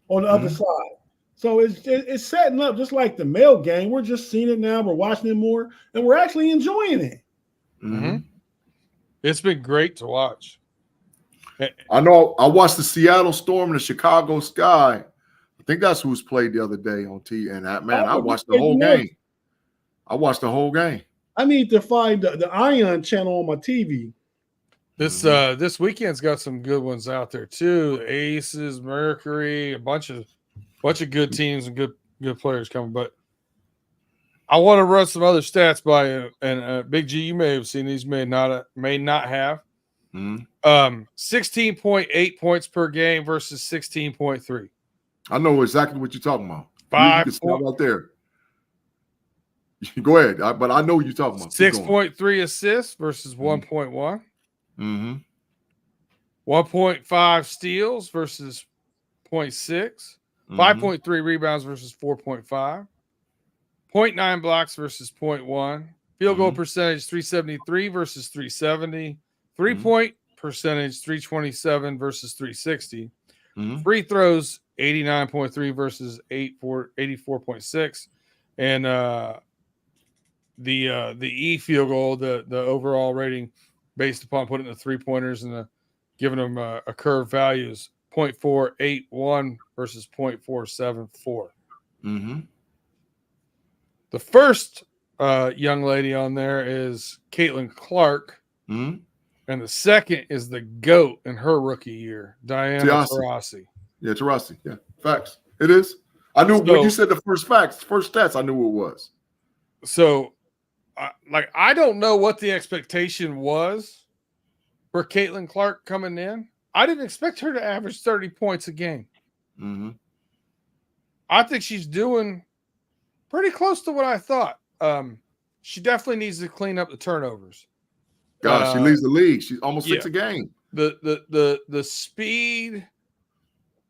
on the other side. So it's setting up just like the male game. We're just seeing it now. We're watching it more, and we're actually enjoying it. It's been great to watch. I know. I watched the Seattle Storm and the Chicago Sky. I think that's who's played the other day on T. And I watched the whole game. I watched the whole game. I need to find the Ion channel on my TV. This weekend's got some good ones out there too. Aces, Mercury, a bunch of good teams and good players coming. But I want to run some other stats by you. And Big G, you may have seen these, may not have. 16.8 points per game versus 16.3. I know exactly what you're talking about. 5 you can stop right there. Go ahead, but I know what you're talking about. 6.3 assists versus 1.1. 1.5 steals versus 0.6. 5.3 rebounds versus 4.5. 0.9 blocks versus 0.1. Field goal percentage 373 versus 370. 3-point percentage 327 versus 360. Free throws 89.3 versus 84.6. And the E field goal, the overall rating based upon putting the 3-pointers and giving them a curve values 0.481 versus 0.474. The first young lady on there is Caitlin Clark. And the second is the GOAT in her rookie year, Diana Taurasi. Yeah, Taurasi. Yeah, facts. It is. I knew when you said the first stats, I knew who it was. So, I don't know what the expectation was for Caitlin Clark coming in. I didn't expect her to average 30 points a game. I think she's doing pretty close to what I thought. She definitely needs to clean up the turnovers. God, she leads the league. She's almost 6 a game. The speed.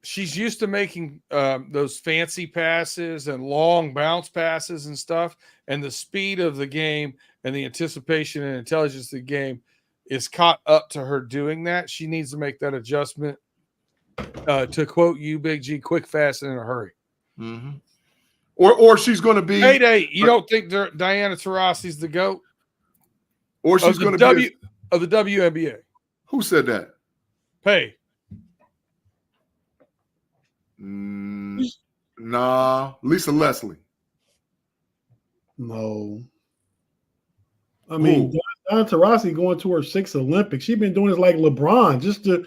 She's used to making those fancy passes and long bounce passes and stuff. And the speed of the game and the anticipation and intelligence of the game is caught up to her doing that. She needs to make that adjustment. To quote you, Big G, quick, fast, and in a hurry. Or she's going to be. Tate, you don't think Diana Taurasi's the GOAT? Or she's going to be of the WNBA. Who said that? Pay. Nah, Lisa Leslie. No. I mean, Diana Taurasi going to her 6th Olympics. She's been doing this like LeBron. Just the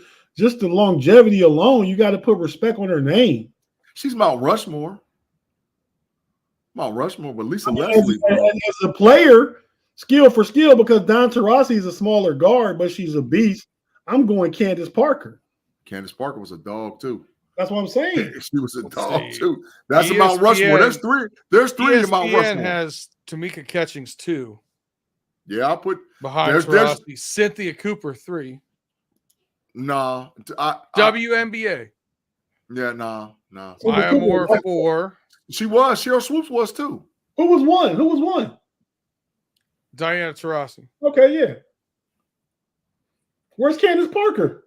longevity alone, you got to put respect on her name. She's Mount Rushmore. But Lisa Leslie. As a player, skill for skill, because Diana Taurasi is a smaller guard, but she's a beast. I'm going Candace Parker. Candace Parker was a dog too. That's what I'm saying. She was a dog too. That's a Mount Rushmore. There's three. There's 3 in Mount Rushmore. Has Tamika Catchings 2. Yeah, I'll put behind Taurasi. Cynthia Cooper 3. Nah. WNBA. Yeah, nah. Maya Moore 4. She was. Cheryl Swoops was too. Who was one? Diana Taurasi. Okay, yeah. Where's Candace Parker?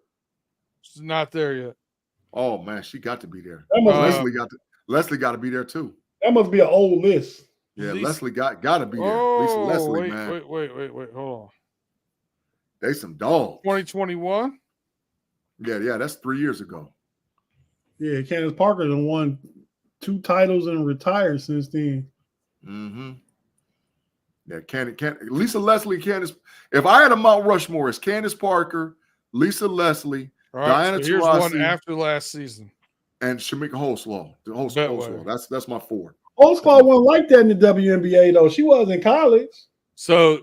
She's not there yet. Oh man, she got to be there. Leslie got to be there too. That must be an old list. Yeah, Leslie got to be there. Lisa Leslie, man. Wait, hold on. They some dogs. 2021? Yeah, that's 3 years ago. Yeah, Candace Parker done won 2 titles and retired since then. Yeah, Lisa Leslie, Candace. If I had a Mount Rushmore, it's Candace Parker, Lisa Leslie, Diana Taurasi. Here's one after last season. And Shamika Holslaw. That's my 4. Holslaw wasn't like that in the WNBA though. She was in college. So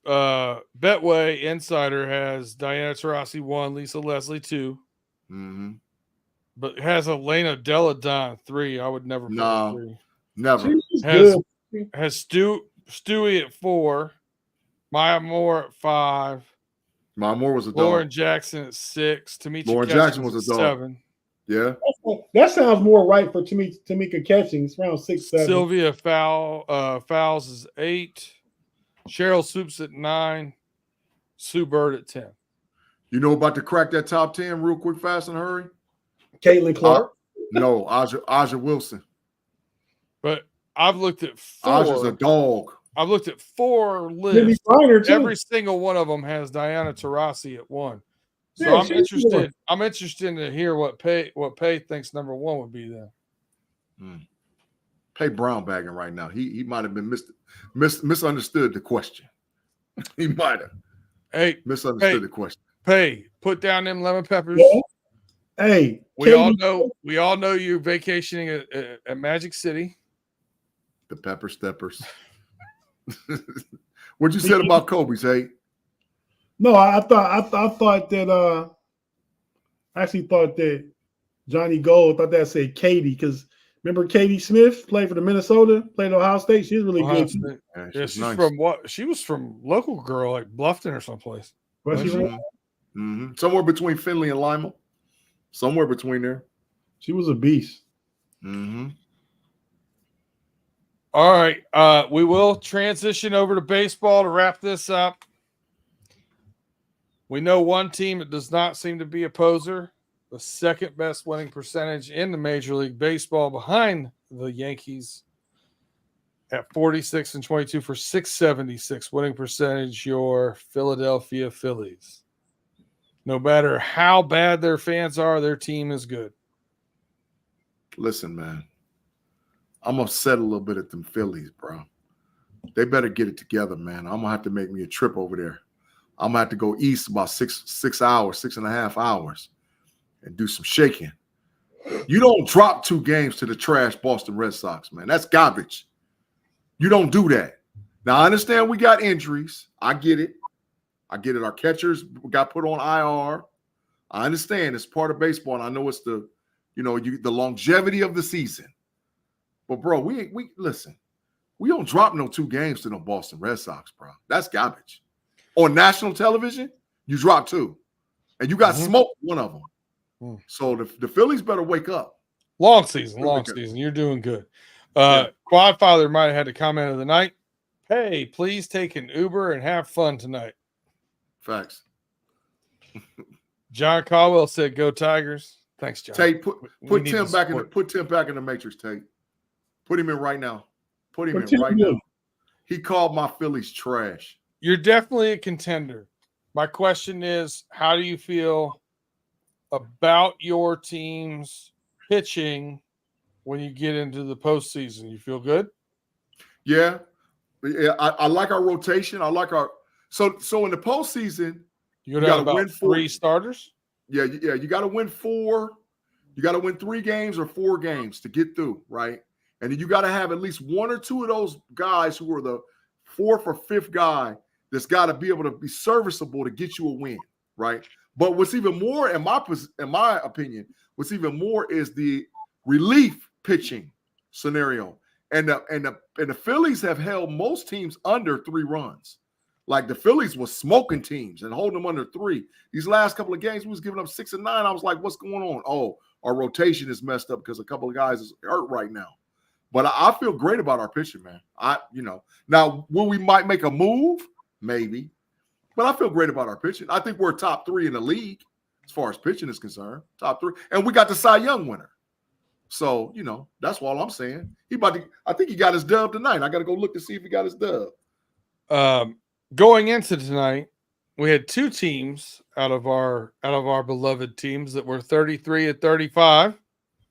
Betway Insider has Diana Taurasi 1, Lisa Leslie 2. But has Elena Deladon 3. I would never put 3. Never. Has Stewie at 4. Maya Moore at 5. Maya Moore was a dog. Lauren Jackson at 6. Lauren Jackson was a dog. 7. Yeah. That sounds more right for Tamika Catchings. It's around 6, 7. Sylvia Fowles is 8. Cheryl Swoops at 9. Sue Bird at 10. You know about to crack that top 10 real quick, fast and hurry? Caitlin Clark? No, Aja Wilson. But I've looked at 4. Aja's a dog. I've looked at 4 Maybe lists. Minor too. Every single one of them has Diana Taurasi at 1. So Yeah, I'm she's interested. I'm interested to hear what Pay thinks number 1 would be then. Pay Brown bagging right now. He might have been misunderstood the question. He might have. Misunderstood the question. Pay, put down them lemon peppers. Yeah. Hey, we all know you're vacationing at Magic City. The Pepper Steppers. What you said about Kobe, Tate? No, I thought that I actually thought that Johnny Gold thought that said Katie, because remember Katie Smith played for the Minnesota, played at Ohio State. She's really good too. Yeah, she's nice. From what? She was from local girl like Bluffton or someplace. Was she from? Mm-hmm. Somewhere between Findlay and Lima. Somewhere between there. She was a beast. Mm-hmm. All right. We will transition over to baseball to wrap this up. We know one team that does not seem to be a poser. The second best winning percentage in the Major League Baseball behind the Yankees at 46-22 for 676 winning percentage, your Philadelphia Phillies. No matter how bad their fans are, their team is good. Listen, man, I'm upset a little bit at them Phillies, bro. They better get it together, man. I'm going to have to make me a trip over there. I'm going to have to go east about 6.5 hours and do some shaking. You don't drop 2 games to the trash Boston Red Sox, man. That's garbage. You don't do that. Now, I understand we got injuries. I get it. Our catchers got put on IR. I understand it's part of baseball, and I know it's the longevity of the season. But, bro, we listen. We don't drop no 2 games to no Boston Red Sox, bro. That's garbage. On national television, you drop 2. And you got smoked one of them. So the Phillies better wake up. Long season. You're doing good. Quadfather might have had a comment of the night. Hey, please take an Uber and have fun tonight. Facts. John Caldwell said, "Go Tigers." Thanks, John. Tate, put Tim back in the Matrix, Tate. Put him in right now. Put him in right now. He called my Phillies trash. You're definitely a contender. My question is, how do you feel about your team's pitching when you get into the postseason? You feel good? Yeah. I like our rotation. I like our so in the postseason, you got to win 3 starters. Yeah. You got to win 4. You got to win 3 games or 4 games to get through, right? And then you got to have at least 1 or 2 of those guys who are the 4th or 5th guy that's got to be able to be serviceable to get you a win, right? But what's even more, in my opinion, what's even more is the relief pitching scenario. And the Phillies have held most teams under 3 runs. Like the Phillies was smoking teams and holding them under 3. These last couple of games, we was giving up 6 and 9. I was like, what's going on? Oh, our rotation is messed up because a couple of guys is hurt right now. But I feel great about our pitching, man. Now will we might make a move? Maybe. But I feel great about our pitching. I think we're top 3 in the league as far as pitching is concerned. Top 3. And we got the Cy Young winner. So, that's all I'm saying. I think he got his dub tonight. I got to go look to see if he got his dub. Going into tonight, we had 2 teams out of our beloved teams that were 33-35.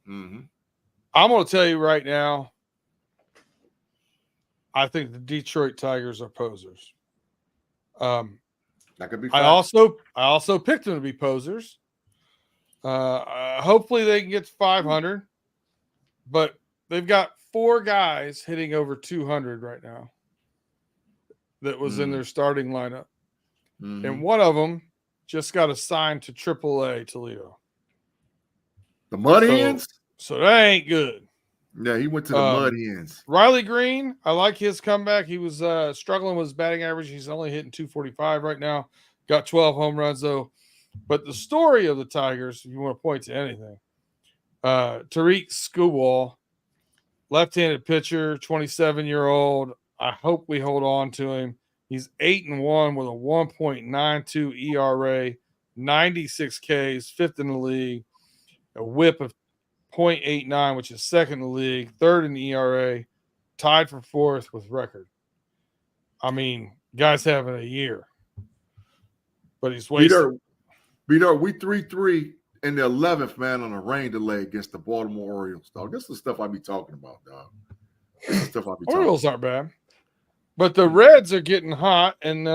Mm-hmm. I'm going to tell you right now, I think the Detroit Tigers are posers. That could be I also picked them to be posers. Hopefully they can get to 500, but they've got 4 guys hitting over 200 right now that was in their starting lineup. Mm-hmm. And one of them just got assigned to AAA Toledo. The Mud Hens? So that ain't good. Yeah, he went to the Mud Hens. Riley Green, I like his comeback. He was struggling with his batting average. He's only hitting 245 right now. Got 12 home runs, though. But the story of the Tigers, if you want to point to anything, Tariq Skubal, left-handed pitcher, 27-year-old. I hope we hold on to him. He's 8-1 with a 1.92 ERA, 96 Ks, 5th in the league, a whip of .89, which is 2nd in the league, 3rd in the ERA, tied for 4th with record. I mean, guy's having a year, but he's wasted. B-Dirt, we 3-3 in the 11th, man, on a rain delay against the Baltimore Orioles, dog. This is the stuff I be talking about, dog. This is the stuff I be talking Orioles about. aren't bad. But the Reds are getting hot and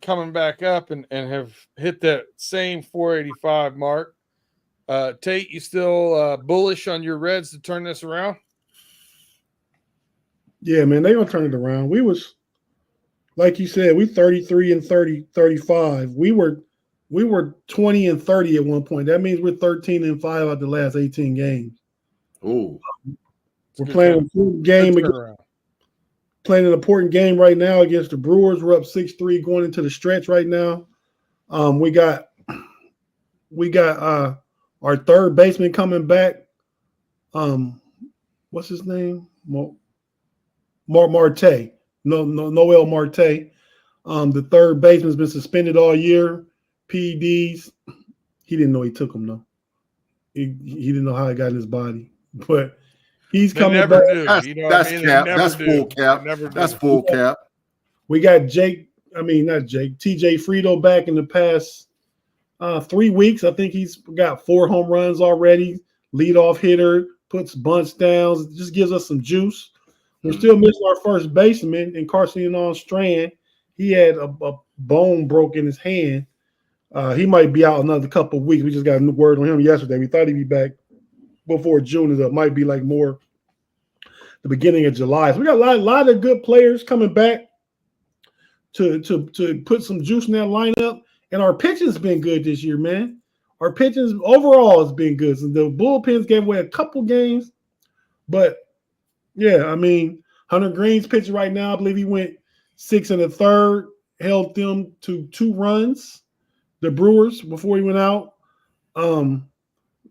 coming back up and have hit that same 485 mark. Tate, you still bullish on your Reds to turn this around? Yeah, man, they're going to turn it around. We was, like you said, we 33 and 35. We were 20 and 30 at one point. That means we're 13 and 5 out the last 18 games. Oh, we're playing an important game right now against the Brewers. We're up 6-3 going into the stretch right now. We got our third baseman coming back. What's his name? Marte. Noel Marte. The third baseman's been suspended all year. PEDs. He didn't know he took them though. He didn't know how it got in his body, but he's coming back. That's cap. That's full cap. That's full cap. We got TJ Frito back in the past 3 weeks. I think he's got 4 home runs already. Leadoff hitter, puts bunts down, just gives us some juice. We're still missing our first baseman in Carson Strand. He had a bone broke in his hand. He might be out another couple of weeks. We just got a word on him yesterday. We thought he'd be back before June is up. Might be like more the beginning of July. So we got a lot of good players coming back to put some juice in that lineup. And our pitching's been good this year, man. Our pitching overall has been good. So the bullpens gave away a couple games, but yeah, I mean, Hunter Green's pitching right now. I believe he went 6 1/3, held them to 2 runs. The Brewers before he went out.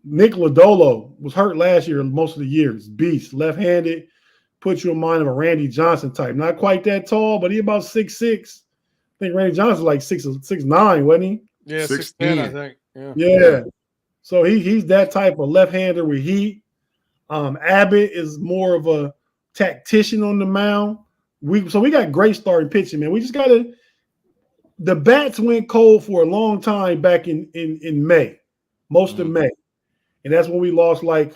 Nick Lodolo was hurt last year most of the years. Beast, left-handed, puts you in mind of a Randy Johnson type. Not quite that tall, but he about 6'6". I think Randy Johnson's like 6'9", wasn't he? Yeah, 6'10", I think. Yeah. So he's that type of left-hander with heat. Abbott is more of a tactician on the mound. We got great starting pitching, man. We just got to – the bats went cold for a long time back in May, most of May. And that's when we lost like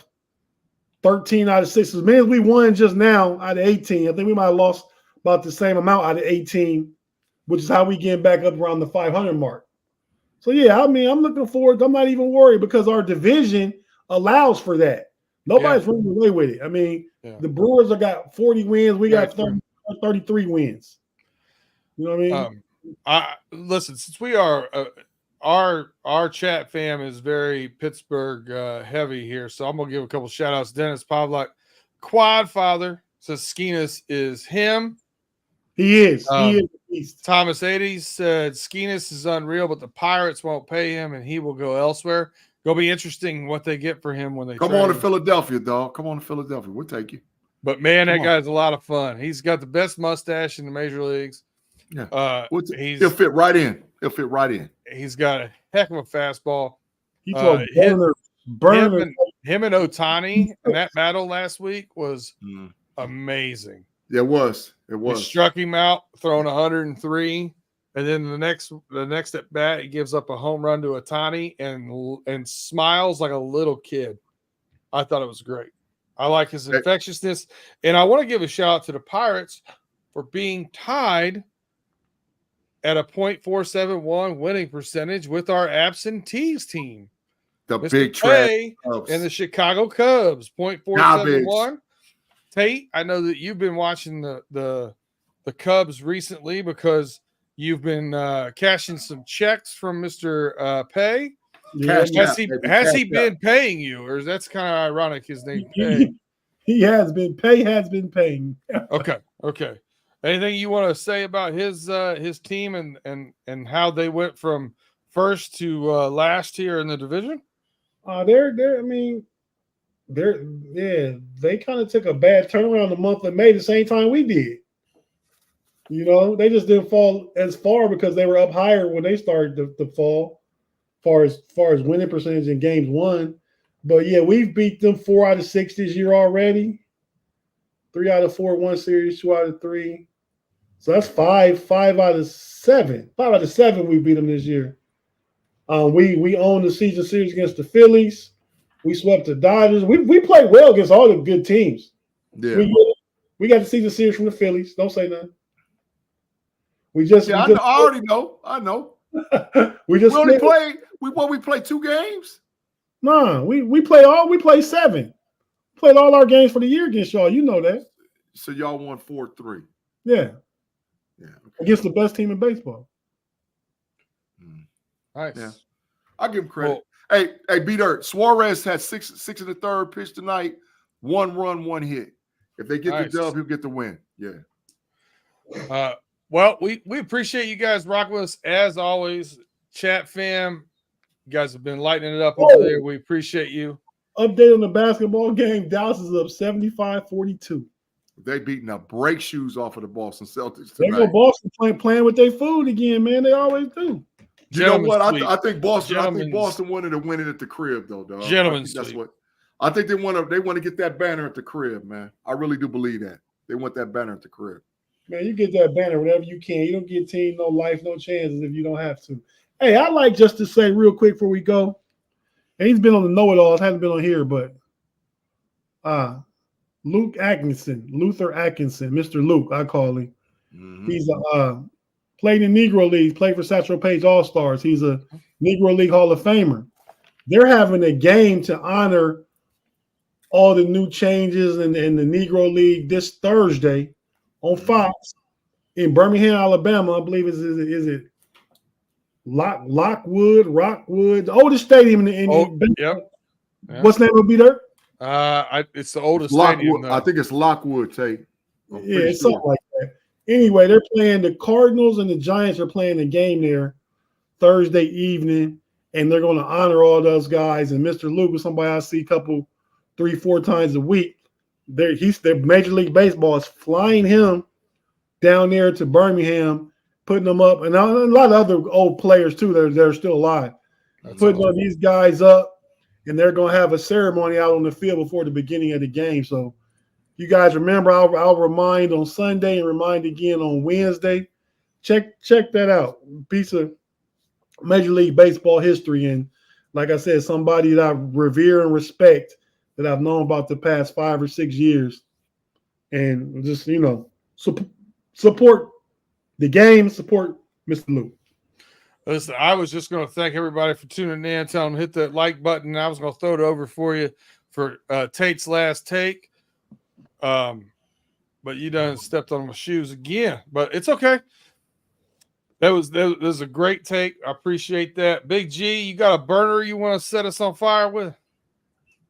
13 out of 6. As many as we won just now out of 18. I think we might have lost about the same amount out of 18, which is how we get back up around the 500 mark. So, yeah, I mean, I'm looking forward. I'm not even worried because our division allows for that. Nobody's running away with it. I mean, the Brewers have got 40 wins. We got 33 wins. You know what I mean? Listen, since we are our chat fam is very Pittsburgh heavy here, so I'm gonna give a couple shout outs. Dennis Pavlak, Quad Father says Skinas is him. He is. He is. Thomas 80 said Skinas is unreal, but the Pirates won't pay him and he will go elsewhere. It'll be interesting what they get for him when they come on to Philadelphia, dog. Come on to Philadelphia. We'll take you. But man, that guy's a lot of fun. He's got the best mustache in the major leagues. Yeah, he'll fit right in. He'll fit right in. He's got a heck of a fastball. He's a burner. Him and Ohtani in that battle last week was amazing. Yeah, it was. He struck him out, throwing 103, and then the next at bat, he gives up a home run to Ohtani and smiles like a little kid. I thought it was great. I like his infectiousness, and I want to give a shout out to the Pirates for being tied at a .471 winning percentage with our absentees team. The Mr. big trash and the Chicago Cubs, .471. Tate, I know that you've been watching the Cubs recently because you've been cashing some checks from Mr. Pay. Yeah, has he been paying you, or that's kind of ironic? His name Pay. He has been paying. Okay. Anything you want to say about his team and how they went from first to last here in the division? They kind of took a bad turnaround in the month of May, the same time we did. You know, they just didn't fall as far because they were up higher when they started to fall, as far as winning percentage in games won. But yeah, we've beat them 4 out of 6 this year already. 3 out of 4 1 series, 2 out of 3. So that's five out of seven. 5 out of 7 we beat them this year. We own the season series against the Phillies. We swept the Dodgers. We played well against all the good teams. Yeah. We got the season series from the Phillies. Don't say nothing. I already know. I know. we only played. We played 2 games. Nah, we played 7. Played all our games for the year against y'all. You know that. So y'all won 4-3. Yeah. Yeah. Okay. Against the best team in baseball. Nice. Yeah. I'll give him credit. Well, hey, B-Dirt. Suarez had 6 in the third pitch tonight. 1 run, 1 hit. If they get the dub, he'll get the win. Yeah. Well, we appreciate you guys rocking with us as always. Chat fam, you guys have been lighting it up over there. We appreciate you. Update on the basketball game. Dallas is up 75-42. They beating the brake shoes off of the Boston Celtics tonight. They go Boston playing with their food again, man. They always do. You know what? I think Boston wanted to win it at the crib, though, dog. Gentlemen's that's what I think they want to get that banner at the crib, man. I really do believe that. They want that banner at the crib. Man, you get that banner whenever you can. You don't get team no life, no chances if you don't have to. Hey, I'd like just to say real quick before we go, and he's been on the know-it-alls, hasn't been on here, but Luther Atkinson, Mr. Luke, I call him. Mm-hmm. He's played in Negro League, played for Satchel Paige All-Stars. He's a Negro League Hall of Famer. They're having a game to honor all the new changes in the Negro League this Thursday on Fox in Birmingham, Alabama. I believe is it Rockwood, the oldest stadium in Yep. What's the name will be there? It's the oldest stadium. stadium. I think it's Lockwood, Tate. Yeah, it's something like that. Anyway, they're playing the Cardinals and the Giants are playing a game there Thursday evening, and they're going to honor all those guys. And Mr. Luke is somebody I see 3-4 times a week. Their Major League Baseball is flying him down there to Birmingham, putting them up, and a lot of other old players too that are still alive. Putting all these guys up, and they're going to have a ceremony out on the field before the beginning of the game. So you guys remember, I'll remind on Sunday and remind again on Wednesday. Check that out. Piece of Major League Baseball history, and like I said, somebody that I revere and respect that I've known about the past 5 or 6 years, and just support the game, support Mr. Luke. Listen, I was just going to thank everybody for tuning in. Tell them to hit that like button. I was going to throw it over for you for Tate's last take. But you done stepped on my shoes again. But it's okay. That was a great take. I appreciate that. Big G, you got a burner you want to set us on fire with?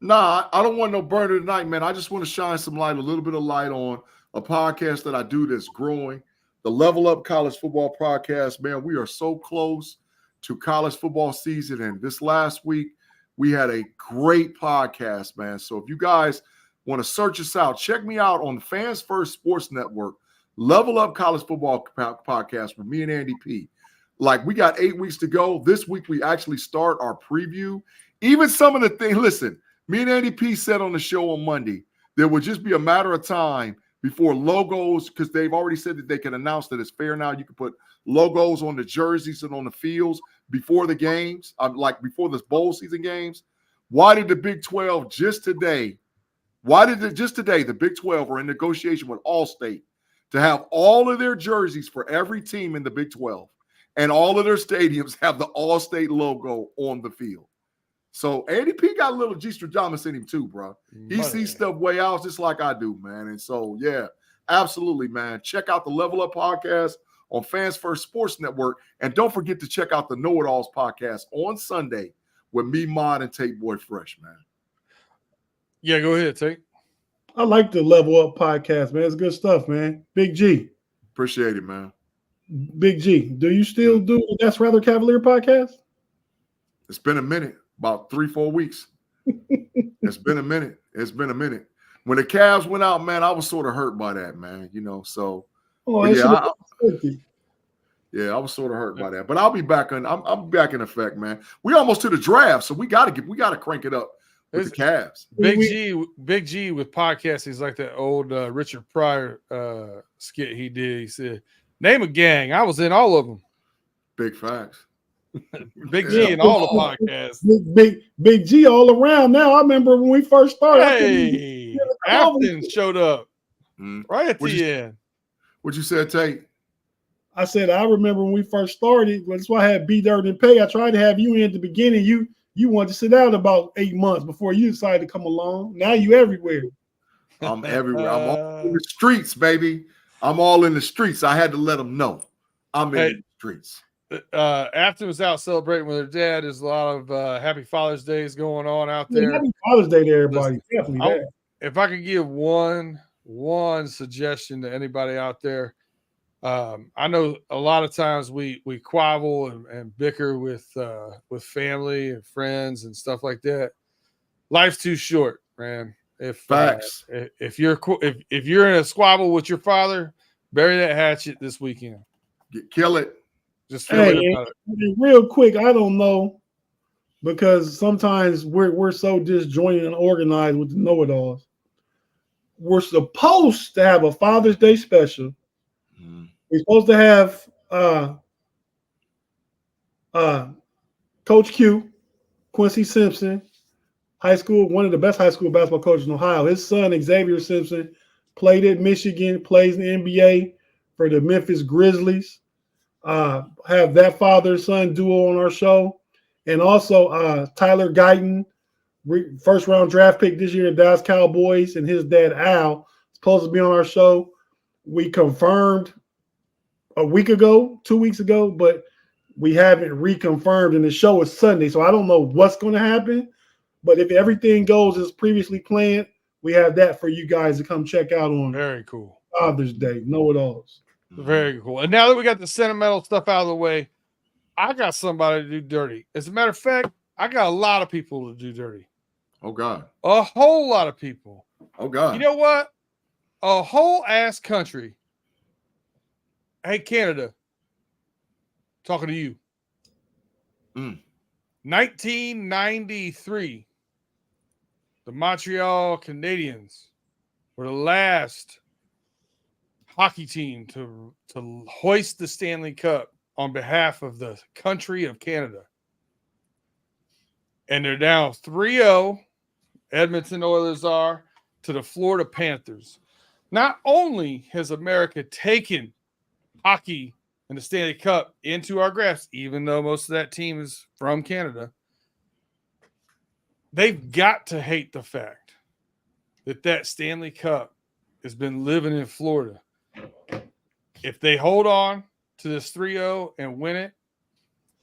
Nah, I don't want no burner tonight, man. I just want to shine some light, a little bit of light on a podcast that I do that's growing. The Level Up College Football Podcast, man. We are so close to college football season. And this last week, we had a great podcast, man. So if you guys want to search us out, check me out on Fans First Sports Network, Level Up College Football Podcast with me and Andy P. Like, we got 8 weeks to go. This week, we actually start our preview. Even some of the things, listen, me and Andy P said on the show on Monday, there would just be a matter of time before logos, because they've already said that they can announce that it's fair now. You can put logos on the jerseys and on the fields before the games, like before this bowl season games. Why did the Big 12 just today, the Big 12 are in negotiation with Allstate to have all of their jerseys for every team in the Big 12, and all of their stadiums have the Allstate logo on the field. So Andy P got a little G-Stradamus in him too, bro. He sees stuff way out just like I do, man. And so, yeah, absolutely, man. Check out the Level Up Podcast on Fans First Sports Network. And don't forget to check out the Know It Alls Podcast on Sunday with me, Mod, and Tate Boy Fresh, man. Yeah, go ahead, Tate. I like the Level Up Podcast, man. It's good stuff, man. Big G. Appreciate it, man. Big G, do you still do the That's Rather Cavalier podcast? It's been a minute. About 3-4 weeks. It's been a minute. When the Cavs went out, man, I was sort of hurt by that, man. So I was sort of hurt by that. But I'll be back I'm back in effect, man. We almost to the draft, so we gotta crank it up. with the Cavs. Big G with podcasts. He's like that old Richard Pryor skit he did. He said, "Name a gang. I was in all of them." Big facts. Big G in all the podcasts. Big G all around now. I remember when we first started. Hey, Afton showed up right at the end. What you said, Tate? I said, I remember when we first started. That's why I had B Dirt and Pay. I tried to have you in at the beginning. You wanted to sit out about 8 months before you decided to come along. Now you everywhere. I'm everywhere. I'm all in the streets, baby. I'm all in the streets. I had to let them know I'm in the streets. After was out celebrating with her dad, there's a lot of Happy Father's Days going on out there. Happy Father's Day to everybody. Definitely. If I could give one suggestion to anybody out there, I know a lot of times we quabble and bicker with family and friends and stuff like that. Life's too short, man. Facts. If you're in a squabble with your father, bury that hatchet this weekend. Kill it. Just feel it about it. Real quick, I don't know, because sometimes we're so disjointed and organized with the know-it-alls. We're supposed to have a Father's Day special. We're supposed to have Coach Q, Quincy Simpson, one of the best high school basketball coaches in Ohio. His son, Xavier Simpson, played at Michigan, plays in the NBA for the Memphis Grizzlies. Have that father-son duo on our show. And also Tyler Guyton, first-round draft pick this year in Dallas Cowboys, and his dad, Al, supposed to be on our show. We confirmed a week ago, 2 weeks ago, but we haven't reconfirmed, and the show is Sunday, so I don't know what's going to happen. But if everything goes as previously planned, we have that for you guys to come check out on Very cool Father's Day. Know-it-alls. Very cool. And now that we got the sentimental stuff out of the way, I got somebody to do dirty. As a matter of fact, I got a lot of people to do dirty. Oh, God. A whole lot of people. Oh, God. You know what? A whole ass country. Hey, Canada. Talking to you. 1993. The Montreal Canadiens were the last hockey team to hoist the Stanley Cup on behalf of the country of Canada. And they're down 3-0, Edmonton Oilers are, to the Florida Panthers. Not only has America taken hockey and the Stanley Cup into our grasp, even though most of that team is from Canada, they've got to hate the fact that Stanley Cup has been living in Florida. If they hold on to this 3-0 and win it,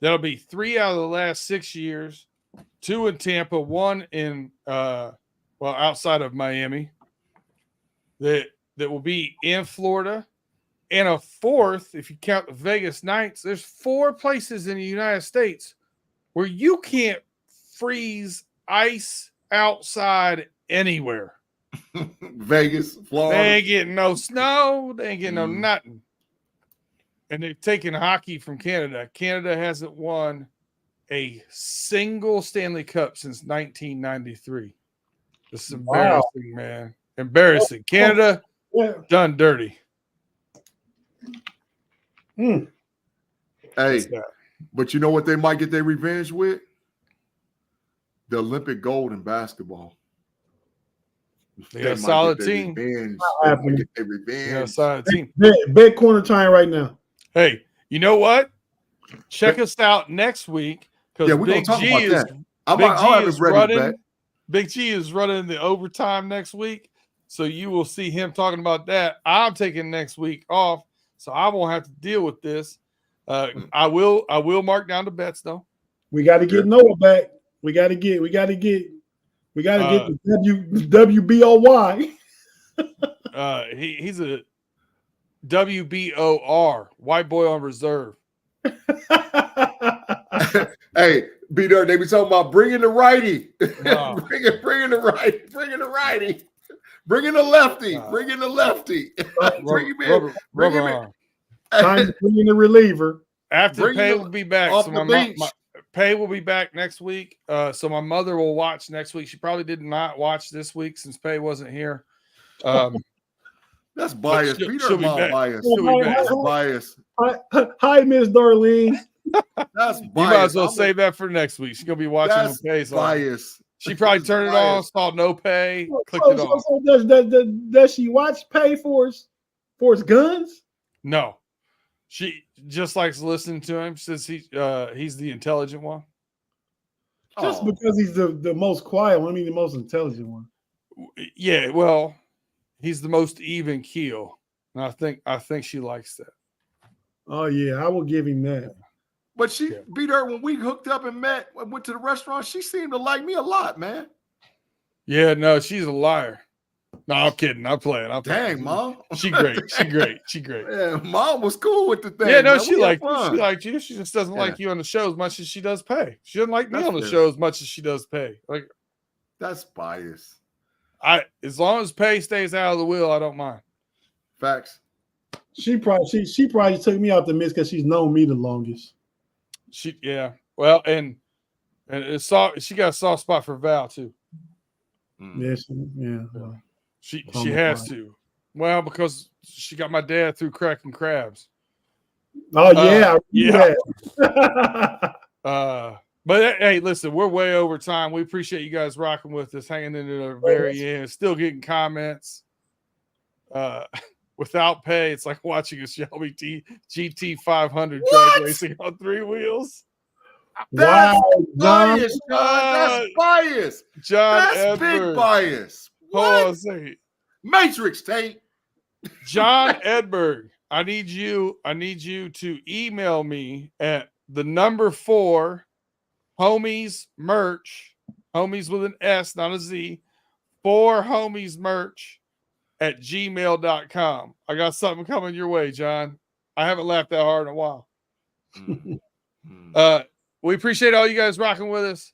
that'll be 3 out of the last 6 years, 2 in Tampa, 1 in outside of Miami, that will be in Florida, and a 4th, if you count the Vegas Knights. There's 4 places in the United States where you can't freeze ice outside anywhere. Vegas, Florida. They ain't getting no snow. They ain't getting no nothing. And they've taken hockey from Canada. Canada hasn't won a single Stanley Cup since 1993. This is embarrassing, man. Embarrassing. Canada done dirty. Hey, but you know what they might get their revenge with? The Olympic gold in basketball. They got a solid team. They got a solid team. Bet corner time right now. Hey, you know what? Check us out next week, because Big G is running the overtime next week, so you will see him talking about that. I'm taking next week off, so I won't have to deal with this. I will mark down the bets though. We got to get Noah back. We got to get the WBOY. He's a WBOR, white boy on reserve. Hey, B Dirt, they be talking about bringing the righty, No. bringing the righty, bringing the righty, bringing the lefty, bring him in, bring him in. Time to bring in the reliever. After Pay will be back. So Pay will be back next week. So my mother will watch next week. She probably did not watch this week since Pay wasn't here. That's biased. She'll be back. Biased. That's biased. Hi, Miss Darlene. That's biased. You might as well save that for next week. She's gonna be watching when Pay's on. Bias. She probably turned it on, saw no Pay, clicked it on. So does she watch Pay for his guns? No, she just likes listening to him. Says he's the intelligent one. Just because he's the most quiet one, I mean the most intelligent one. Yeah, well, he's the most even keel, and I think she likes that. Oh yeah, I will give him that. But she beat her when we hooked up and went to the restaurant. She seemed to like me a lot, man. Yeah, no, she's a liar. No, I'm kidding. I'm playing. Dang, Mom. She great. She great. Yeah, Mom was cool with the thing. Yeah, no, man. she liked you. She just doesn't like you on the show as much as she does Pay. She doesn't like me on the show as much as she does Pay. Like, that's bias. As long as Pay stays out of the wheel, I don't mind. Facts. She probably took me out the mix because she's known me the longest. Well, and she got a soft spot for Val too. Yeah. She has to. Well, because she got my dad through cracking crabs. Oh yeah. But hey, listen, we're way over time. We appreciate you guys rocking with us, hanging in to the very end, still getting comments. Without Pay, it's like watching a Shelby GT 500 drag racing on 3 wheels. That's bias, John. That's bias. John That's Edberg. Big bias. Hold on a second. Matrix, Tate. John Edberg, I need you to email me at the number 4 homies merch, homies with an S, not a Z, 4 homies merch at gmail.com. I got something coming your way, John. I haven't laughed that hard in a while. We appreciate all you guys rocking with us.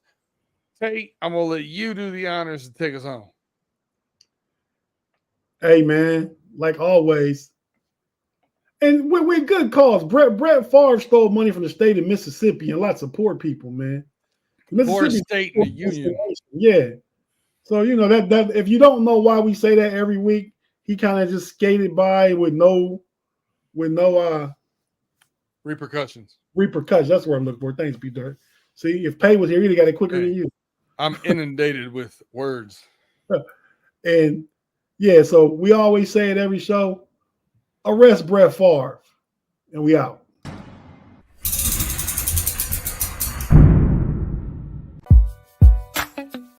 Tate, I'm going to let you do the honors and take us home. Hey, man, like always. And we're good cause. Brett Favre stole money from the state of Mississippi and lots of poor people, man. Poorest state in the union. Yeah. So, you know, that if you don't know why we say that every week, he kind of just skated by with no repercussions. That's what I'm looking for. Thanks, B-Dirt. See, if Pay was here, he'd have got it quicker than you. I'm inundated with words. And yeah, so we always say at every show, arrest Brett Favre. And we out.